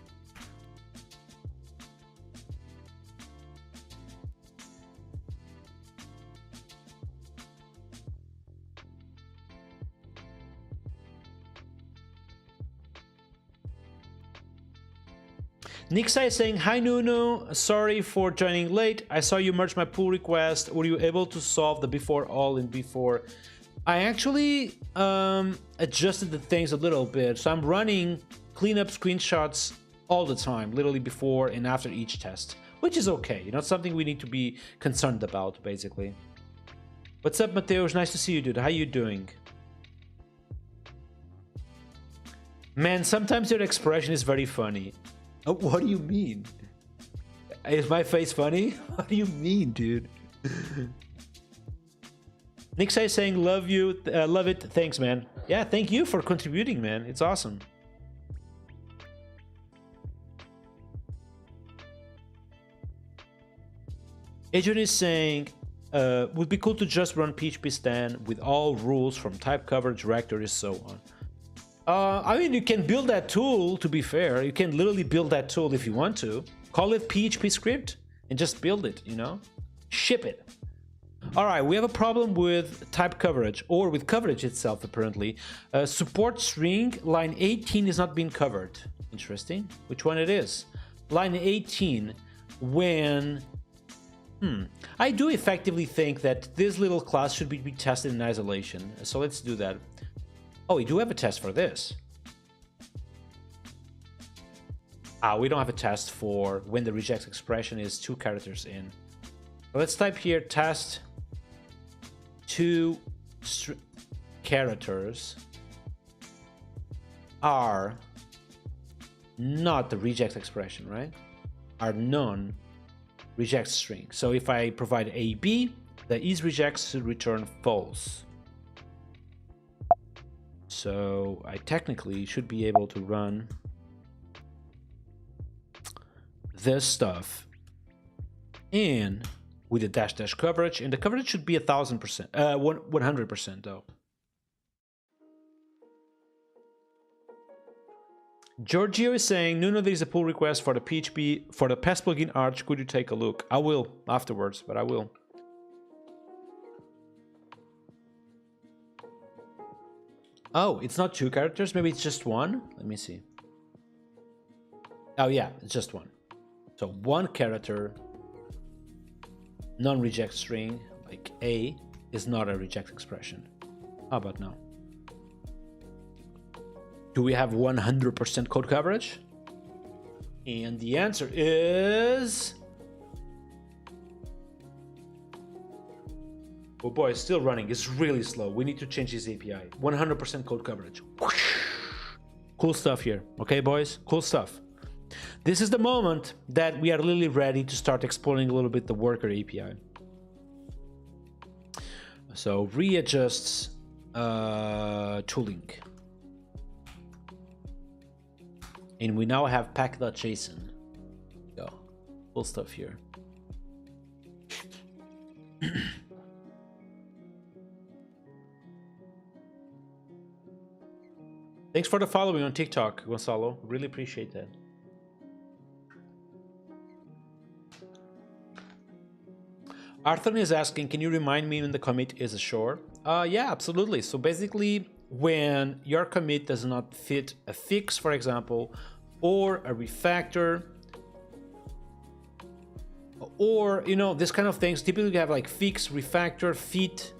Nixai is saying, hi Nuno, sorry for joining late. I saw you merge my pull request. Were you able to solve the before all in before? I actually adjusted the things a little bit. So I'm running cleanup screenshots all the time, literally before and after each test, which is okay. You know, it's something we need to be concerned about, basically. What's up, Mateus? Nice to see you, dude. How you doing? Man, sometimes your expression is very funny. Oh, what do you mean? Is my face funny? What do you mean, dude? Nixai is saying, love you, love it. Thanks, man. Yeah, thank you for contributing, man. It's awesome. Adrian is saying, would be cool to just run PHP stan with all rules from type coverage, directories, so on. I mean, you can build that tool, to be fair. You can literally build that tool if you want to. Call it PHP script and just build it, you know? Ship it. All right, we have a problem with type coverage, or with coverage itself, apparently. Support string, line 18 is not being covered. Interesting. Which one it is? Line 18, when... I do effectively think that this little class should be tested in isolation. So let's do that. Oh, we do have a test for this. We don't have a test for when the reject expression is 2 characters in. So let's type here test 2 characters are not the reject expression, right? Are non-reject string. So if I provide AB, the isReject should return false. So I technically should be able to run this stuff in with a dash coverage, and the coverage should be 1,000%, 100% though. Giorgio is saying, Nuno, there is a pull request for the PHP for the PES plugin Arch. Could you take a look? I will afterwards, but I will. Oh, it's not 2 characters. Maybe it's just 1. Let me see. Oh yeah, it's just 1. So 1 character, non-reject string, like A, is not a reject expression. How about now? Do we have 100% code coverage? And the answer is... Oh boy, it's still running. It's really slow. We need to change this API. 100% code coverage. Cool stuff here. Okay, boys? Cool stuff. This is the moment that we are really ready to start exploring a little bit the worker API. So readjusts tooling. And we now have pack.json. Go. Cool stuff here. Thanks for the following on TikTok, Gonzalo. Really appreciate that. Arthur is asking, can you remind me when the commit is a shore? Yeah, absolutely. So basically, when your commit does not fit a fix, for example, or a refactor, or, you know, this kind of things, typically you have like fix, refactor, fit,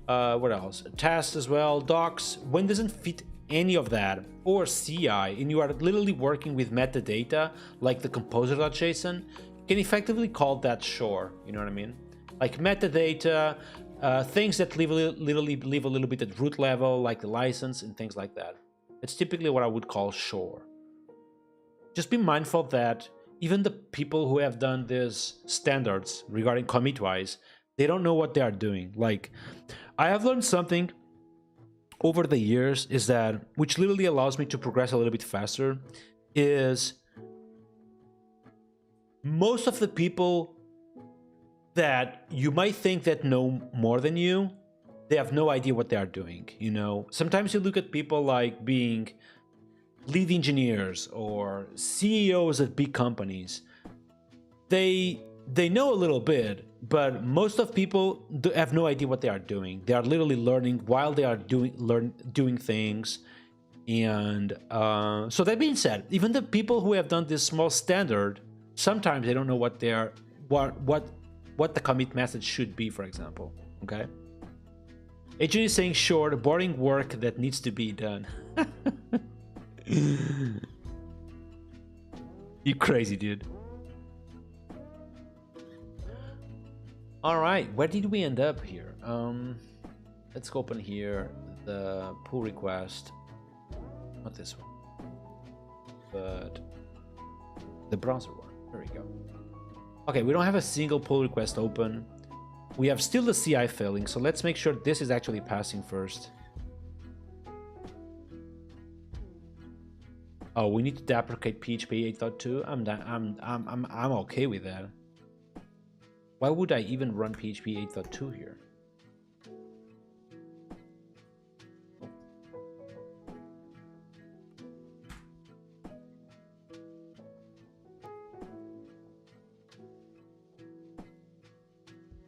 what else? Test as well, docs. When it doesn't fit any of that, or CI, and you are literally working with metadata, like the composer.json, you can effectively call that shore, you know what I mean? Like metadata, things that literally live a little bit at root level, like the license and things like that. It's typically what I would call shore. Just be mindful that even the people who have done these standards regarding commit-wise, they don't know what they are doing. Like, I have learned something over the years, is that, which literally allows me to progress a little bit faster, is most of the people that you might think that know more than you, they have no idea what they are doing, you know? Sometimes you look at people like being lead engineers or CEOs at big companies. They know a little bit, but most of people have no idea what they are doing. They are literally learning while they are doing things. And so that being said, even the people who have done this small standard, sometimes they don't know what their what the commit message should be, for example. Okay. AJ is saying short, boring work that needs to be done. You crazy, dude. All right, where did we end up here? Let's go open here the pull request. Not this one, but the browser one. There we go. Okay, we don't have a single pull request open. We have still the CI failing, so let's make sure this is actually passing first. Oh, we need to deprecate PHP 8.2. I'm okay with that. Why would I even run PHP 8.2 here?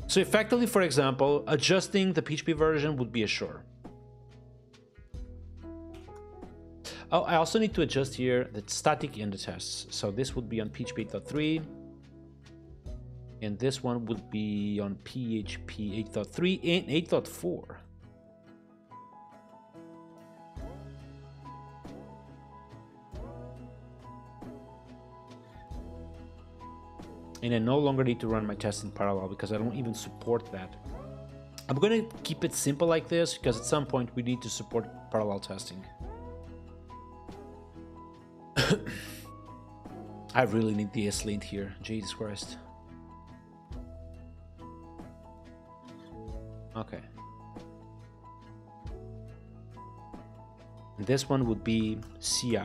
So effectively, for example, adjusting the PHP version would be a sure. Oh, I also need to adjust here the static in the tests. So this would be on PHP 8.3. And this one would be on PHP 8.3 and 8.4. And I no longer need to run my tests in parallel because I don't even support that. I'm going to keep it simple like this because at some point we need to support parallel testing. I really need the S-lint here. Jesus Christ. Okay. And this one would be CI.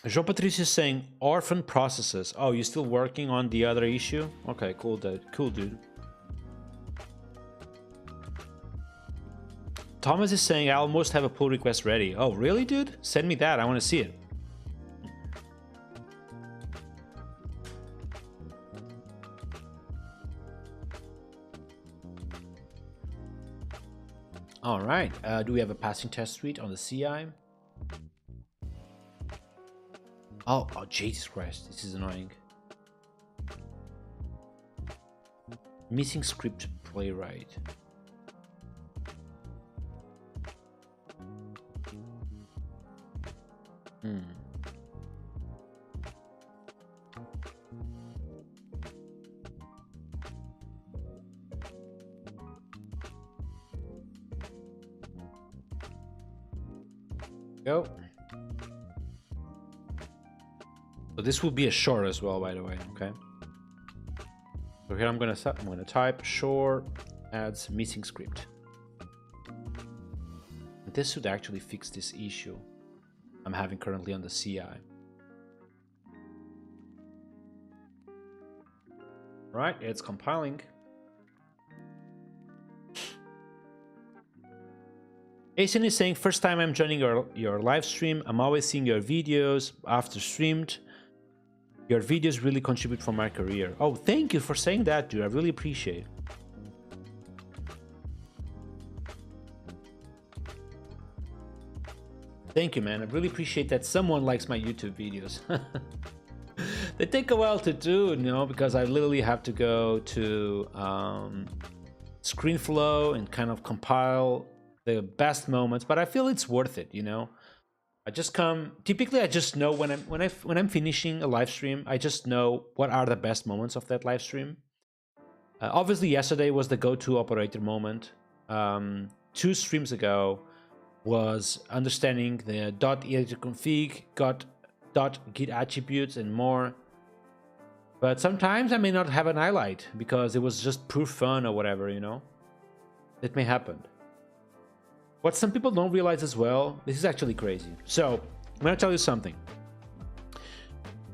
Jean-Patrice is saying orphan processes. Oh, you're still working on the other issue? Okay, cool, dude. Cool, dude. Thomas is saying I almost have a pull request ready. Oh, really, dude? Send me that. I want to see it. All right. Do we have a passing test suite on the CI? Oh, Jesus Christ. This is annoying. Missing script playwright. Go. So this will be a short as well, by the way. Okay. So here I'm gonna type short adds missing script. And this should actually fix this issue I'm having currently on the CI. Right, it's compiling. Asen is saying, first time I'm joining your live stream. I'm always seeing your videos after streamed. Your videos really contribute for my career. Oh, thank you for saying that, dude. I really appreciate it. Thank you, man. I really appreciate that someone likes my YouTube videos. They take a while to do, you know, because I literally have to go to ScreenFlow and kind of compile the best moments, but I feel it's worth it, you know. I just come. Typically, I just know when I'm finishing a live stream. I just know what are the best moments of that live stream. Obviously, yesterday was the go-to operator moment. 2 streams ago was understanding the .editor-config, .git attributes, and more. But sometimes I may not have an highlight because it was just pure fun or whatever, you know. It may happen. What some people don't realize as well, this is actually crazy. So I'm gonna tell you something.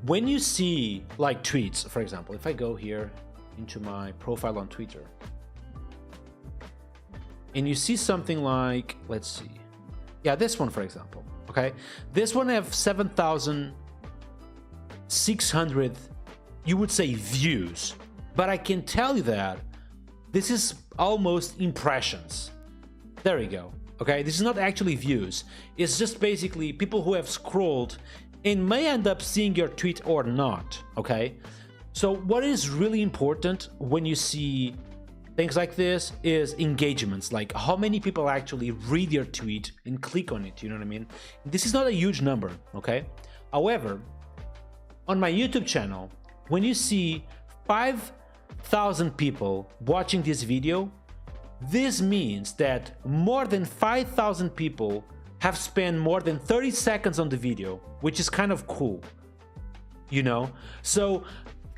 When you see like tweets, for example, if I go here into my profile on Twitter, and you see something like, let's see, yeah, this one, for example. Okay, this one have 7,600, you would say, views, but I can tell you that this is almost impressions. There you go. Okay, this is not actually views. It's just basically people who have scrolled and may end up seeing your tweet or not. Okay, so what is really important when you see things like this is engagements, like how many people actually read your tweet and click on it, you know what I mean? This is not a huge number, okay? However, on my YouTube channel, when you see 5,000 people watching this video, this means that more than 5,000 people have spent more than 30 seconds on the video, which is kind of cool, you know? So,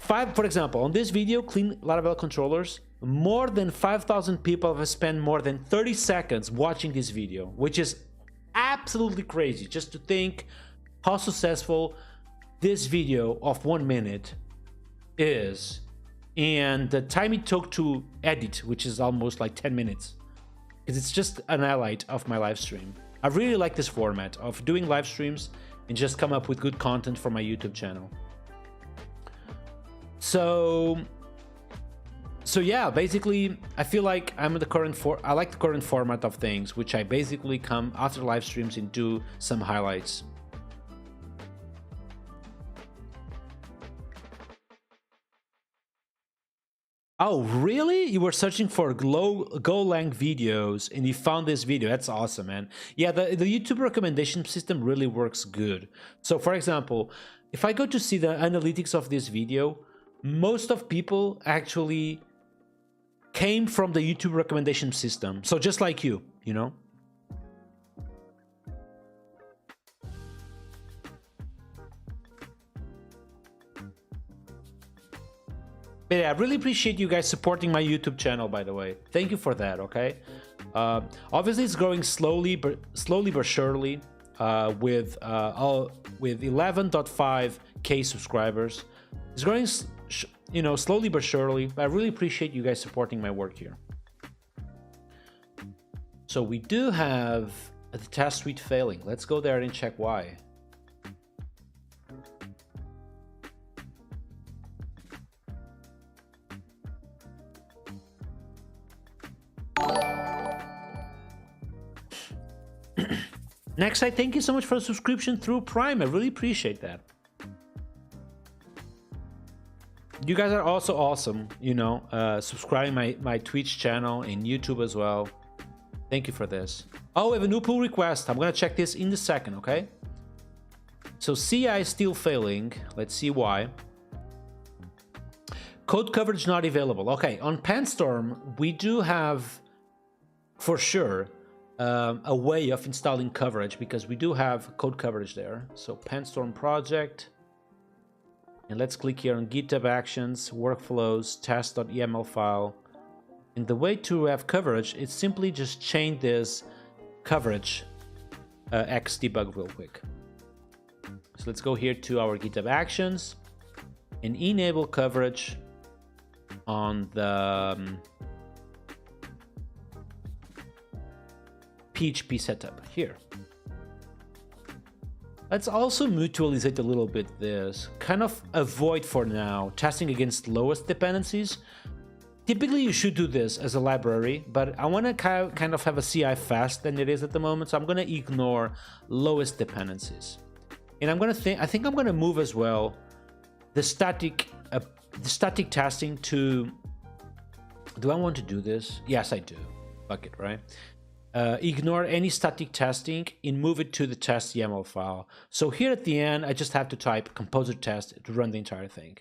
for example, on this video, Clean Laravel Controllers, more than 5,000 people have spent more than 30 seconds watching this video, which is absolutely crazy just to think how successful this video of 1 minute is, and the time it took to edit, which is almost like 10 minutes, because it's just an highlight of my live stream. I really like this format of doing live streams and just come up with good content for my YouTube channel. So yeah, basically, I feel like I like the current format of things, which I basically come after live streams and do some highlights. Oh, really? You were searching for Golang videos and you found this video. That's awesome, man. Yeah, the YouTube recommendation system really works good. So, for example, if I go to see the analytics of this video, most of people actually came from the YouTube recommendation system. So just like you know? But yeah, I really appreciate you guys supporting my YouTube channel, by the way. Thank you for that, okay? Obviously, it's growing slowly but surely with 11.5K subscribers. It's growing, you know, slowly but surely. But I really appreciate you guys supporting my work here. So we do have the test suite failing. Let's go there and check why. Next, I thank you so much for the subscription through Prime. I really appreciate that. You guys are also awesome, you know, subscribing my Twitch channel and YouTube as well. Thank you for this. Oh, we have a new pull request. I'm gonna check this in a second, okay? So CI is still failing. Let's see why. Code coverage not available. Okay, on Panstorm, we do have, for sure, a way of installing coverage because we do have code coverage there. So Panstorm project, and let's click here on GitHub Actions, Workflows, test.yml file. And the way to have coverage is simply just change this coverage X debug real quick. So let's go here to our GitHub Actions and enable coverage on the PHP setup here. Let's also mutualize a little bit this. Kind of avoid for now testing against lowest dependencies. Typically you should do this as a library, but I want to kind of have a CI fast than it is at the moment, so I'm going to ignore lowest dependencies. And I think I'm going to move as well the static testing to, do I want to do this? Yes, I do. Fuck it, right? Ignore any static testing and move it to the test YAML file. So here at the end, I just have to type composer test to run the entire thing.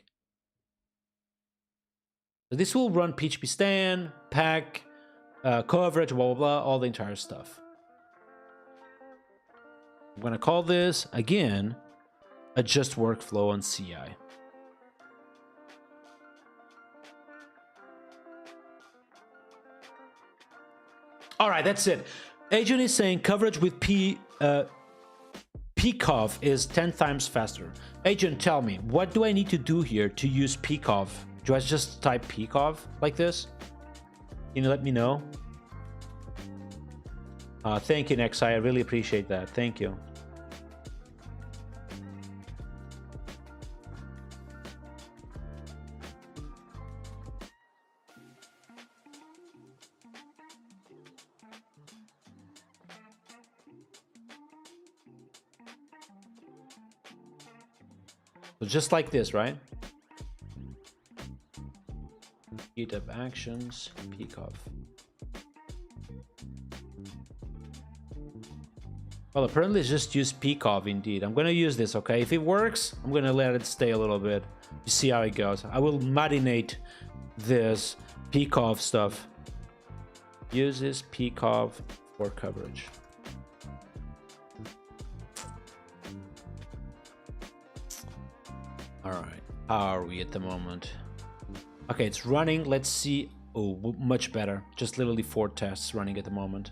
So this will run PHP stan, pack, coverage, blah, blah, blah, all the entire stuff. I'm going to call this, again, adjust workflow on CI. All right, that's it. Agent is saying coverage with pcov is 10 times faster. Agent, tell me, what do I need to do here to use pcov? Do I just type pcov like this? Can you let me know? Thank you, Nexi. I really appreciate that. Thank you. So just like this, right? GitHub Actions, peek off. Well, apparently it's just use peek off indeed. I'm gonna use this, okay? If it works, I'm gonna let it stay a little bit. You see how it goes. I will marinate this peek off stuff. Use this peek off for coverage. All right, how are we at the moment? Okay, it's running. Let's see. Oh, much better. Just literally 4 tests running at the moment.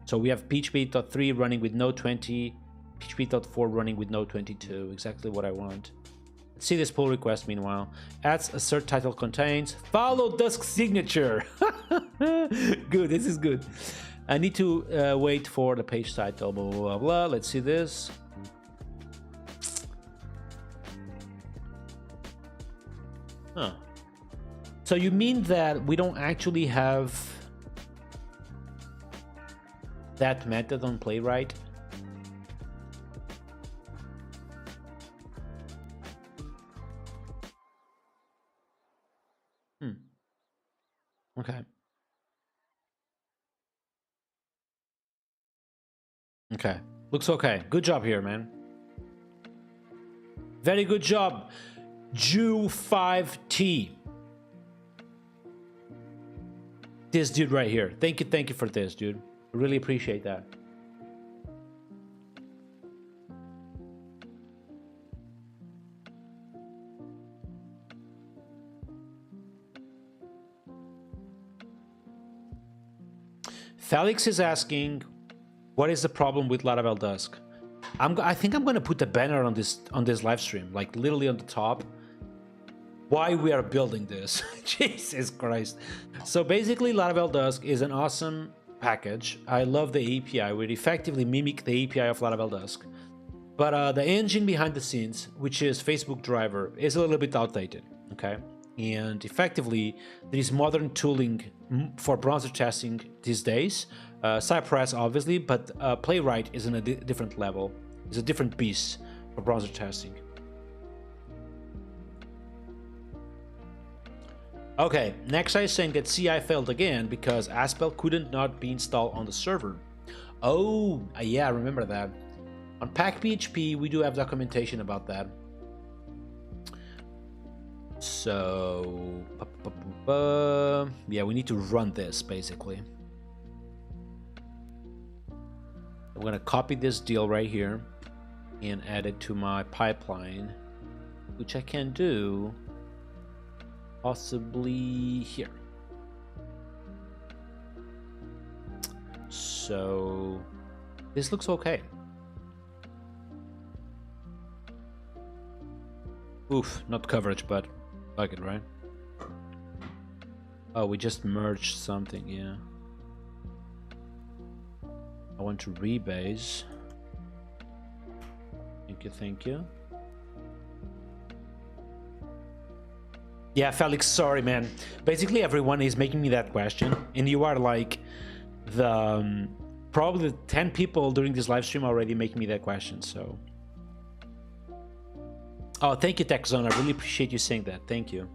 So we have PHP.3 running with Node 20, PHP.4 running with Node 22. Exactly what I want. Let's see this pull request meanwhile. Adds assert title contains follow Dusk signature. Good, this is good. I need to wait for the page title, blah, blah, blah, blah. Let's see this. Huh. So you mean that we don't actually have that method on Playwright? Okay. Okay. Looks okay. Good job here, man. Very good job. Jew5T. This dude right here. Thank you for this, dude. Really appreciate that. Felix is asking, what is the problem with Laravel Dusk? I think I'm gonna put the banner on this live stream, like literally on the top. Why we are building this. Jesus Christ. So basically Laravel Dusk is an awesome package. I love the API. We effectively mimic the API of Laravel Dusk. But the engine behind the scenes, which is Facebook Driver, is a little bit outdated, okay? And effectively, there is modern tooling for browser testing these days. Cypress, obviously, but Playwright is in a different level. It's a different beast for browser testing. Okay, next is saying that CI failed again because Aspel couldn't not be installed on the server. Oh, yeah, I remember that. On PackPHP, we do have documentation about that. So, yeah, we need to run this basically. I'm gonna copy this deal right here and add it to my pipeline, which I can do possibly here. So this looks okay. Oof, not coverage, but like it, right? Oh, we just merged something, yeah. I want to rebase. Thank you. Yeah, Felix, sorry, man. Basically, everyone is making me that question, and you are like the probably 10 people during this live stream already making me that question, so. Oh, thank you, TechZone. I really appreciate you saying that. Thank you.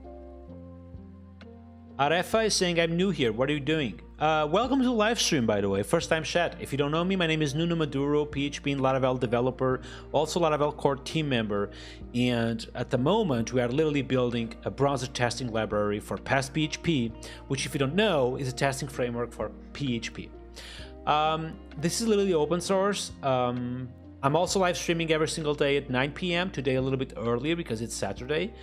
Arefa is saying, I'm new here. What are you doing? Welcome to the live stream, by the way. First time chat. If you don't know me, my name is Nuno Maduro, PHP and Laravel developer, also Laravel core team member. And at the moment, we are literally building a browser testing library for PastPHP, which, if you don't know, is a testing framework for PHP. This is literally open source. I'm also live streaming every single day at 9 p.m. Today a little bit earlier because it's Saturday,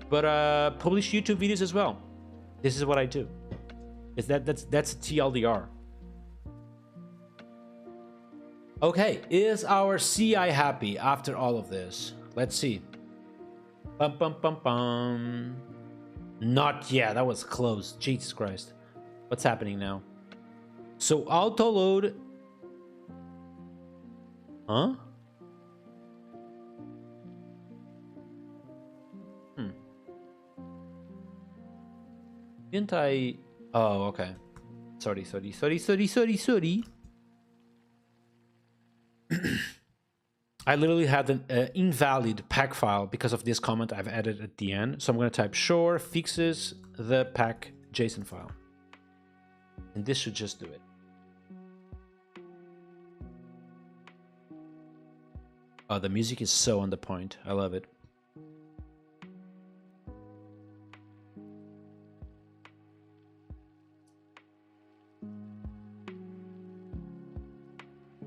but publish YouTube videos as well. This is what I do. That's a TLDR. Okay, is our CI happy after all of this? Let's see. Bum bum bum bum. Not yet. That was close. Jesus Christ. What's happening now? So auto load. Huh? Didn't I? Oh, okay. Sorry. I literally had an invalid pack file because of this comment I've added at the end. So I'm going to type sure fixes the pack JSON file. And this should just do it. Oh, the music is so on the point. I love it.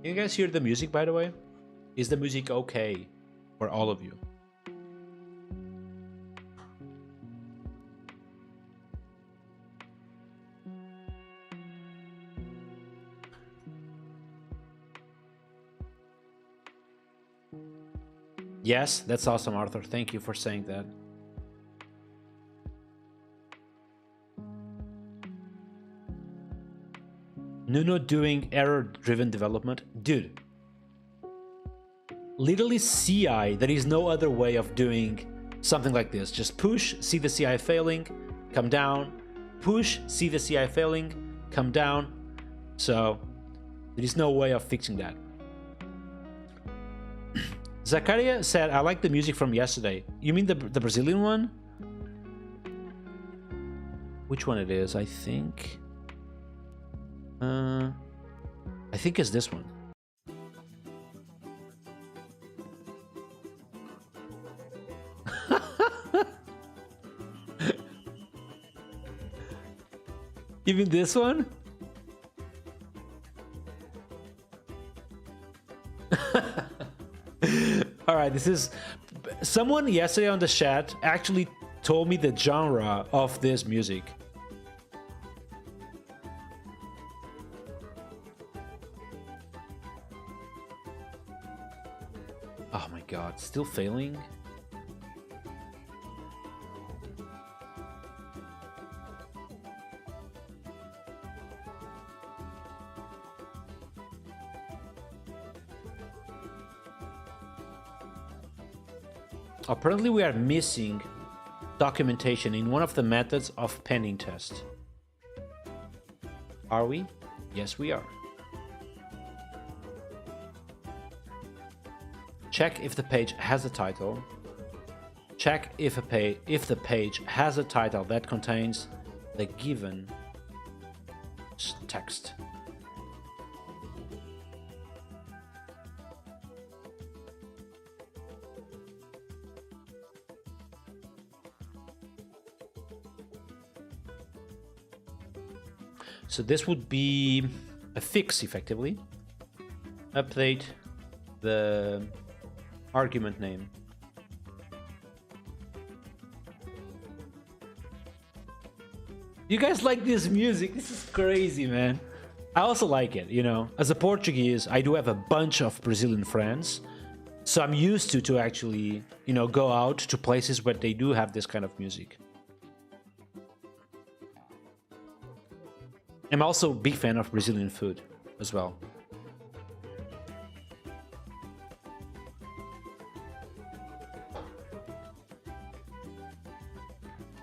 Can you guys hear the music, by the way? Is the music okay for all of you? Yes, that's awesome, Arthur. Thank you for saying that. Nuno doing error-driven development. Dude. Literally CI, there is no other way of doing something like this. Just push, see the CI failing, come down. Push, see the CI failing, come down. So, there is no way of fixing that. Zakaria said, I like the music from yesterday. You mean the Brazilian one? Which one it is? I think it's this one. You mean this one? All right, this is someone yesterday on the chat actually told me the genre of this music. Oh my god, still failing? Apparently we are missing documentation in one of the methods of pending test. Are we? Yes, we are. Check if the page has a title. Check if the page has a title that contains the given text. So this would be a fix, effectively. Update the argument name. You guys like this music? This is crazy, man. I also like it, you know. As a Portuguese, I do have a bunch of Brazilian friends. So I'm used to actually, you know, go out to places where they do have this kind of music. I'm also a big fan of Brazilian food as well.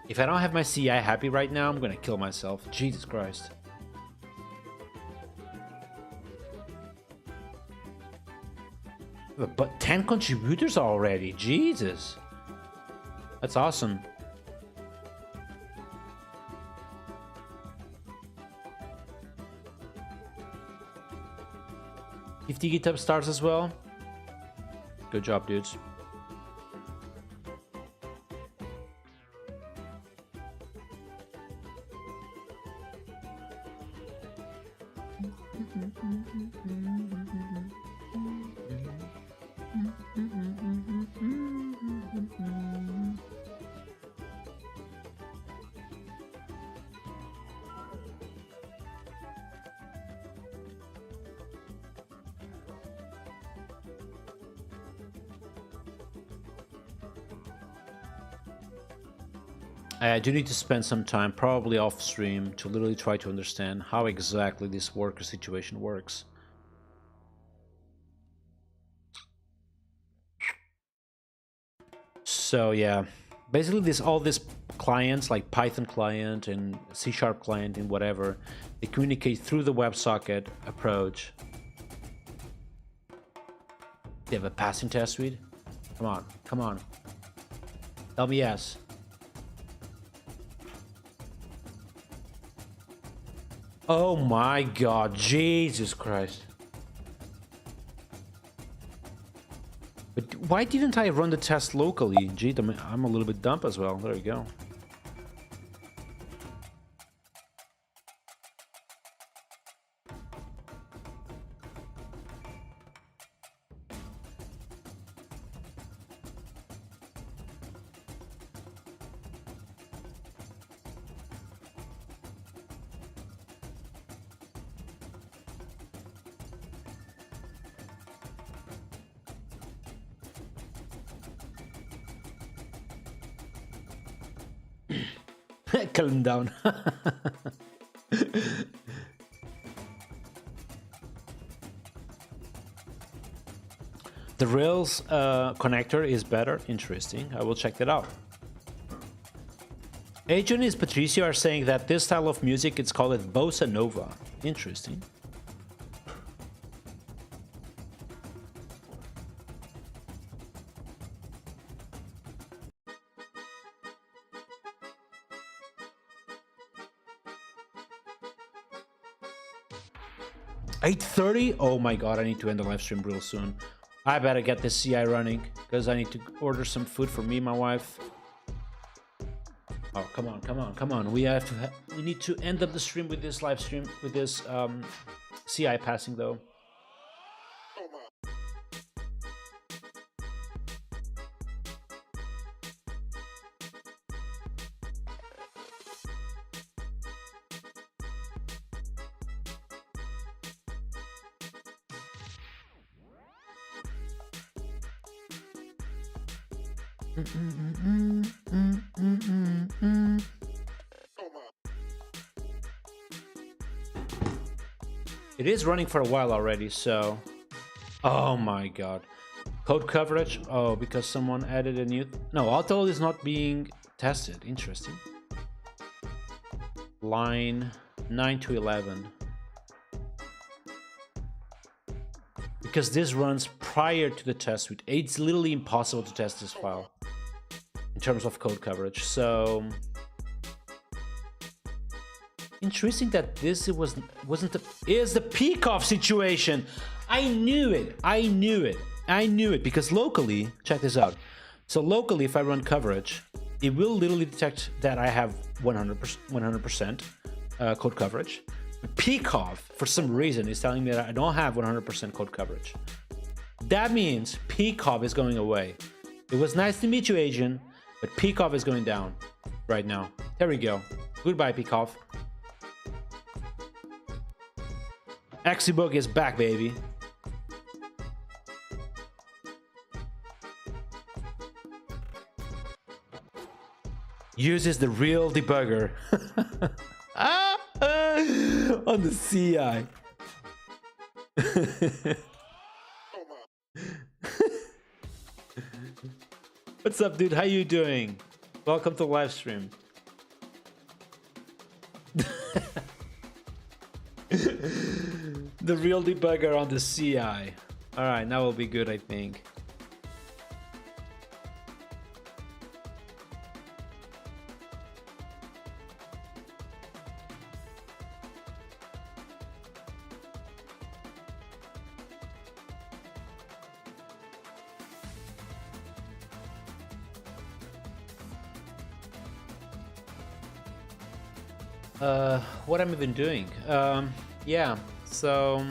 If I don't have my CI happy right now, I'm gonna kill myself. Jesus Christ. But 10 contributors already. Jesus. That's awesome. If the GitHub starts as well. Good job, dudes. I do need to spend some time, probably off stream, to literally try to understand how exactly this worker situation works. So yeah, basically all these clients like Python client and C# client and whatever, they communicate through the WebSocket approach. They have a passing test suite? Come on, come on. Tell me yes. Oh my god, Jesus Christ. But why didn't I run the test locally? Gee, I'm a little bit dumb as well. There you go. Calm down. The Rails connector is better. Interesting. I will check that out. Adrian and Patricio are saying that this style of music, it's called bossa nova. Interesting. $8:30? Oh my god, I need to end the live stream real soon. I better get this CI running because I need to order some food for me and my wife. Oh, come on, come on, come on. We need to end up the stream with this live stream with this CI passing though. It is running for a while already, so... Oh my god. Code coverage? Oh, because someone added a new... No, auto is not being tested. Interesting. Line 9 to 11. Because this runs prior to the test suite. It's literally impossible to test this file in terms of code coverage. So interesting that this wasn't is the peak-off situation. I knew it. I knew it. I knew it because locally, check this out. So locally, if I run coverage, it will literally detect that I have 100% code coverage. Peak-off, for some reason, is telling me that I don't have 100% code coverage. That means peak-off is going away. It was nice to meet you, Asian, but peak-off is going down right now. There we go. Goodbye, peak-off. Axibook is back, baby. Uses the real debugger. On the CI. What's up, dude? How you doing? Welcome to the live stream. The real debugger on the CI. All right, now will be good, I think. What am I even doing? Yeah, so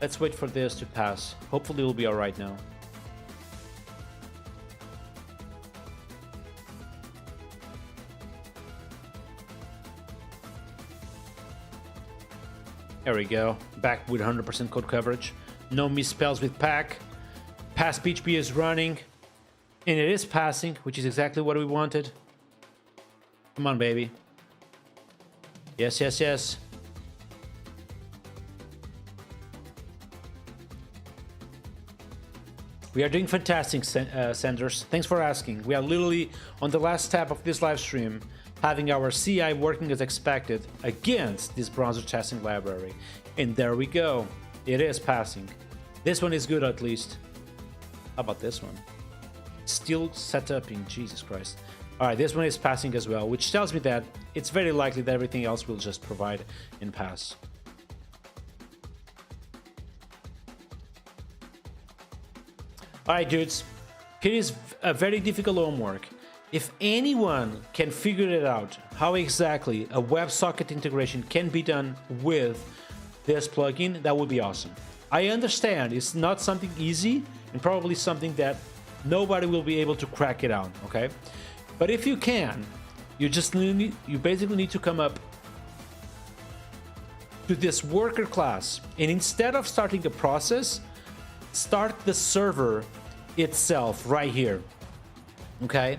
let's wait for this to pass. Hopefully it'll be all right now. There we go. Back with 100% code coverage. No misspells with pack. Pass PHP is running. And it is passing, which is exactly what we wanted. Come on, baby. Yes, yes, yes. We are doing fantastic, Sanders. Thanks for asking. We are literally on the last step of this live stream, having our CI working as expected against this browser testing library. And there we go. It is passing. This one is good at least. How about this one? Still set up in Jesus Christ. Alright, this one is passing as well, which tells me that it's very likely that everything else will just provide and pass. Alright, dudes. Here is a very difficult homework. If anyone can figure it out, how exactly a WebSocket integration can be done with this plugin, that would be awesome. I understand it's not something easy and probably something that nobody will be able to crack it out, okay? But if you can, you basically need to come up to this worker class, and instead of starting a process, start the server itself right here, okay?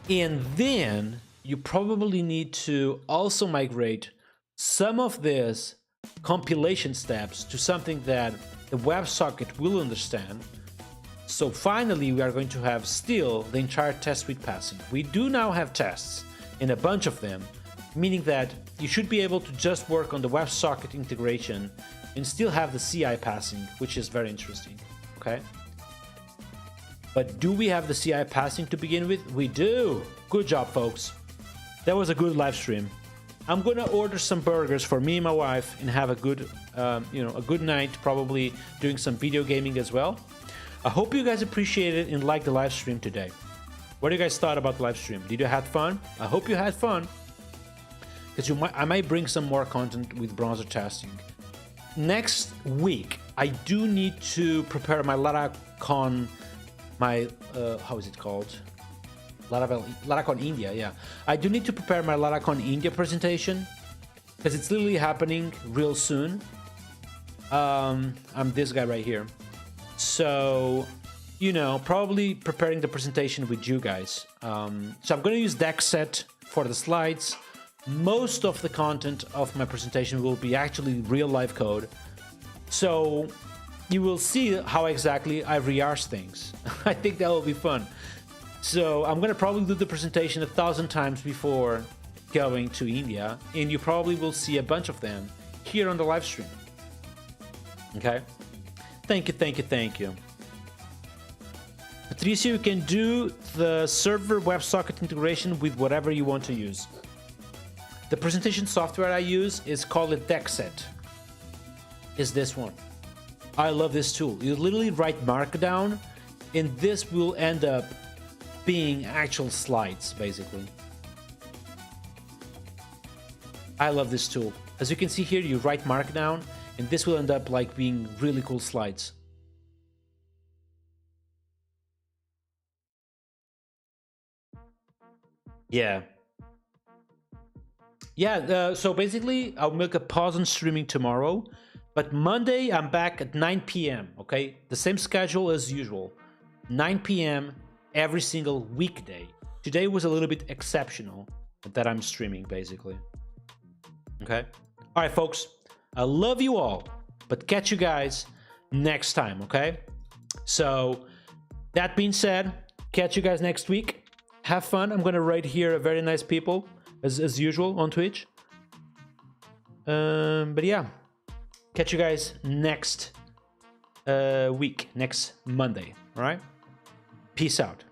And then you probably need to also migrate some of this compilation steps to something that the WebSocket will understand. So finally, we are going to have still the entire test suite passing. We do now have tests, and a bunch of them, meaning that you should be able to just work on the WebSocket integration and still have the CI passing, which is very interesting, okay? But do we have the CI passing to begin with? We do! Good job, folks. That was a good live stream. I'm gonna order some burgers for me and my wife and have a good, a good night, probably doing some video gaming as well. I hope you guys appreciated and liked the live stream today. What do you guys thought about the live stream? Did you have fun? I hope you had fun. Because I might bring some more content with browser testing. Next week, I do need to prepare my Laracon, how is it called? Laracon India, yeah. I do need to prepare my Laracon India presentation because it's literally happening real soon. I'm this guy right here. So, probably preparing the presentation with you guys. So I'm going to use DexSet for the slides. Most of the content of my presentation will be actually real life code. So you will see how exactly I rearse things. I think that will be fun. So I'm going to probably do the presentation 1,000 times before going to India. And you probably will see a bunch of them here on the live stream. Okay? Thank you, thank you, thank you. Patricia, you can do the server WebSocket integration with whatever you want to use. The presentation software I use is called DexSet. Is this one. I love this tool. You literally write Markdown, and this will end up being actual slides, basically. I love this tool. As you can see here, you write Markdown, and this will end up like being really cool slides. Yeah. Yeah, so basically, I'll make a pause on streaming tomorrow, but Monday, I'm back at 9 p.m., okay? The same schedule as usual. 9 p.m. every single weekday. Today was a little bit exceptional that I'm streaming, basically. Okay? All right, folks. I love you all, but catch you guys next time, okay? So, that being said, catch you guys next week. Have fun. I'm going to write here a very nice people, as usual, on Twitch. But yeah, catch you guys next week, next Monday, all right? Peace out.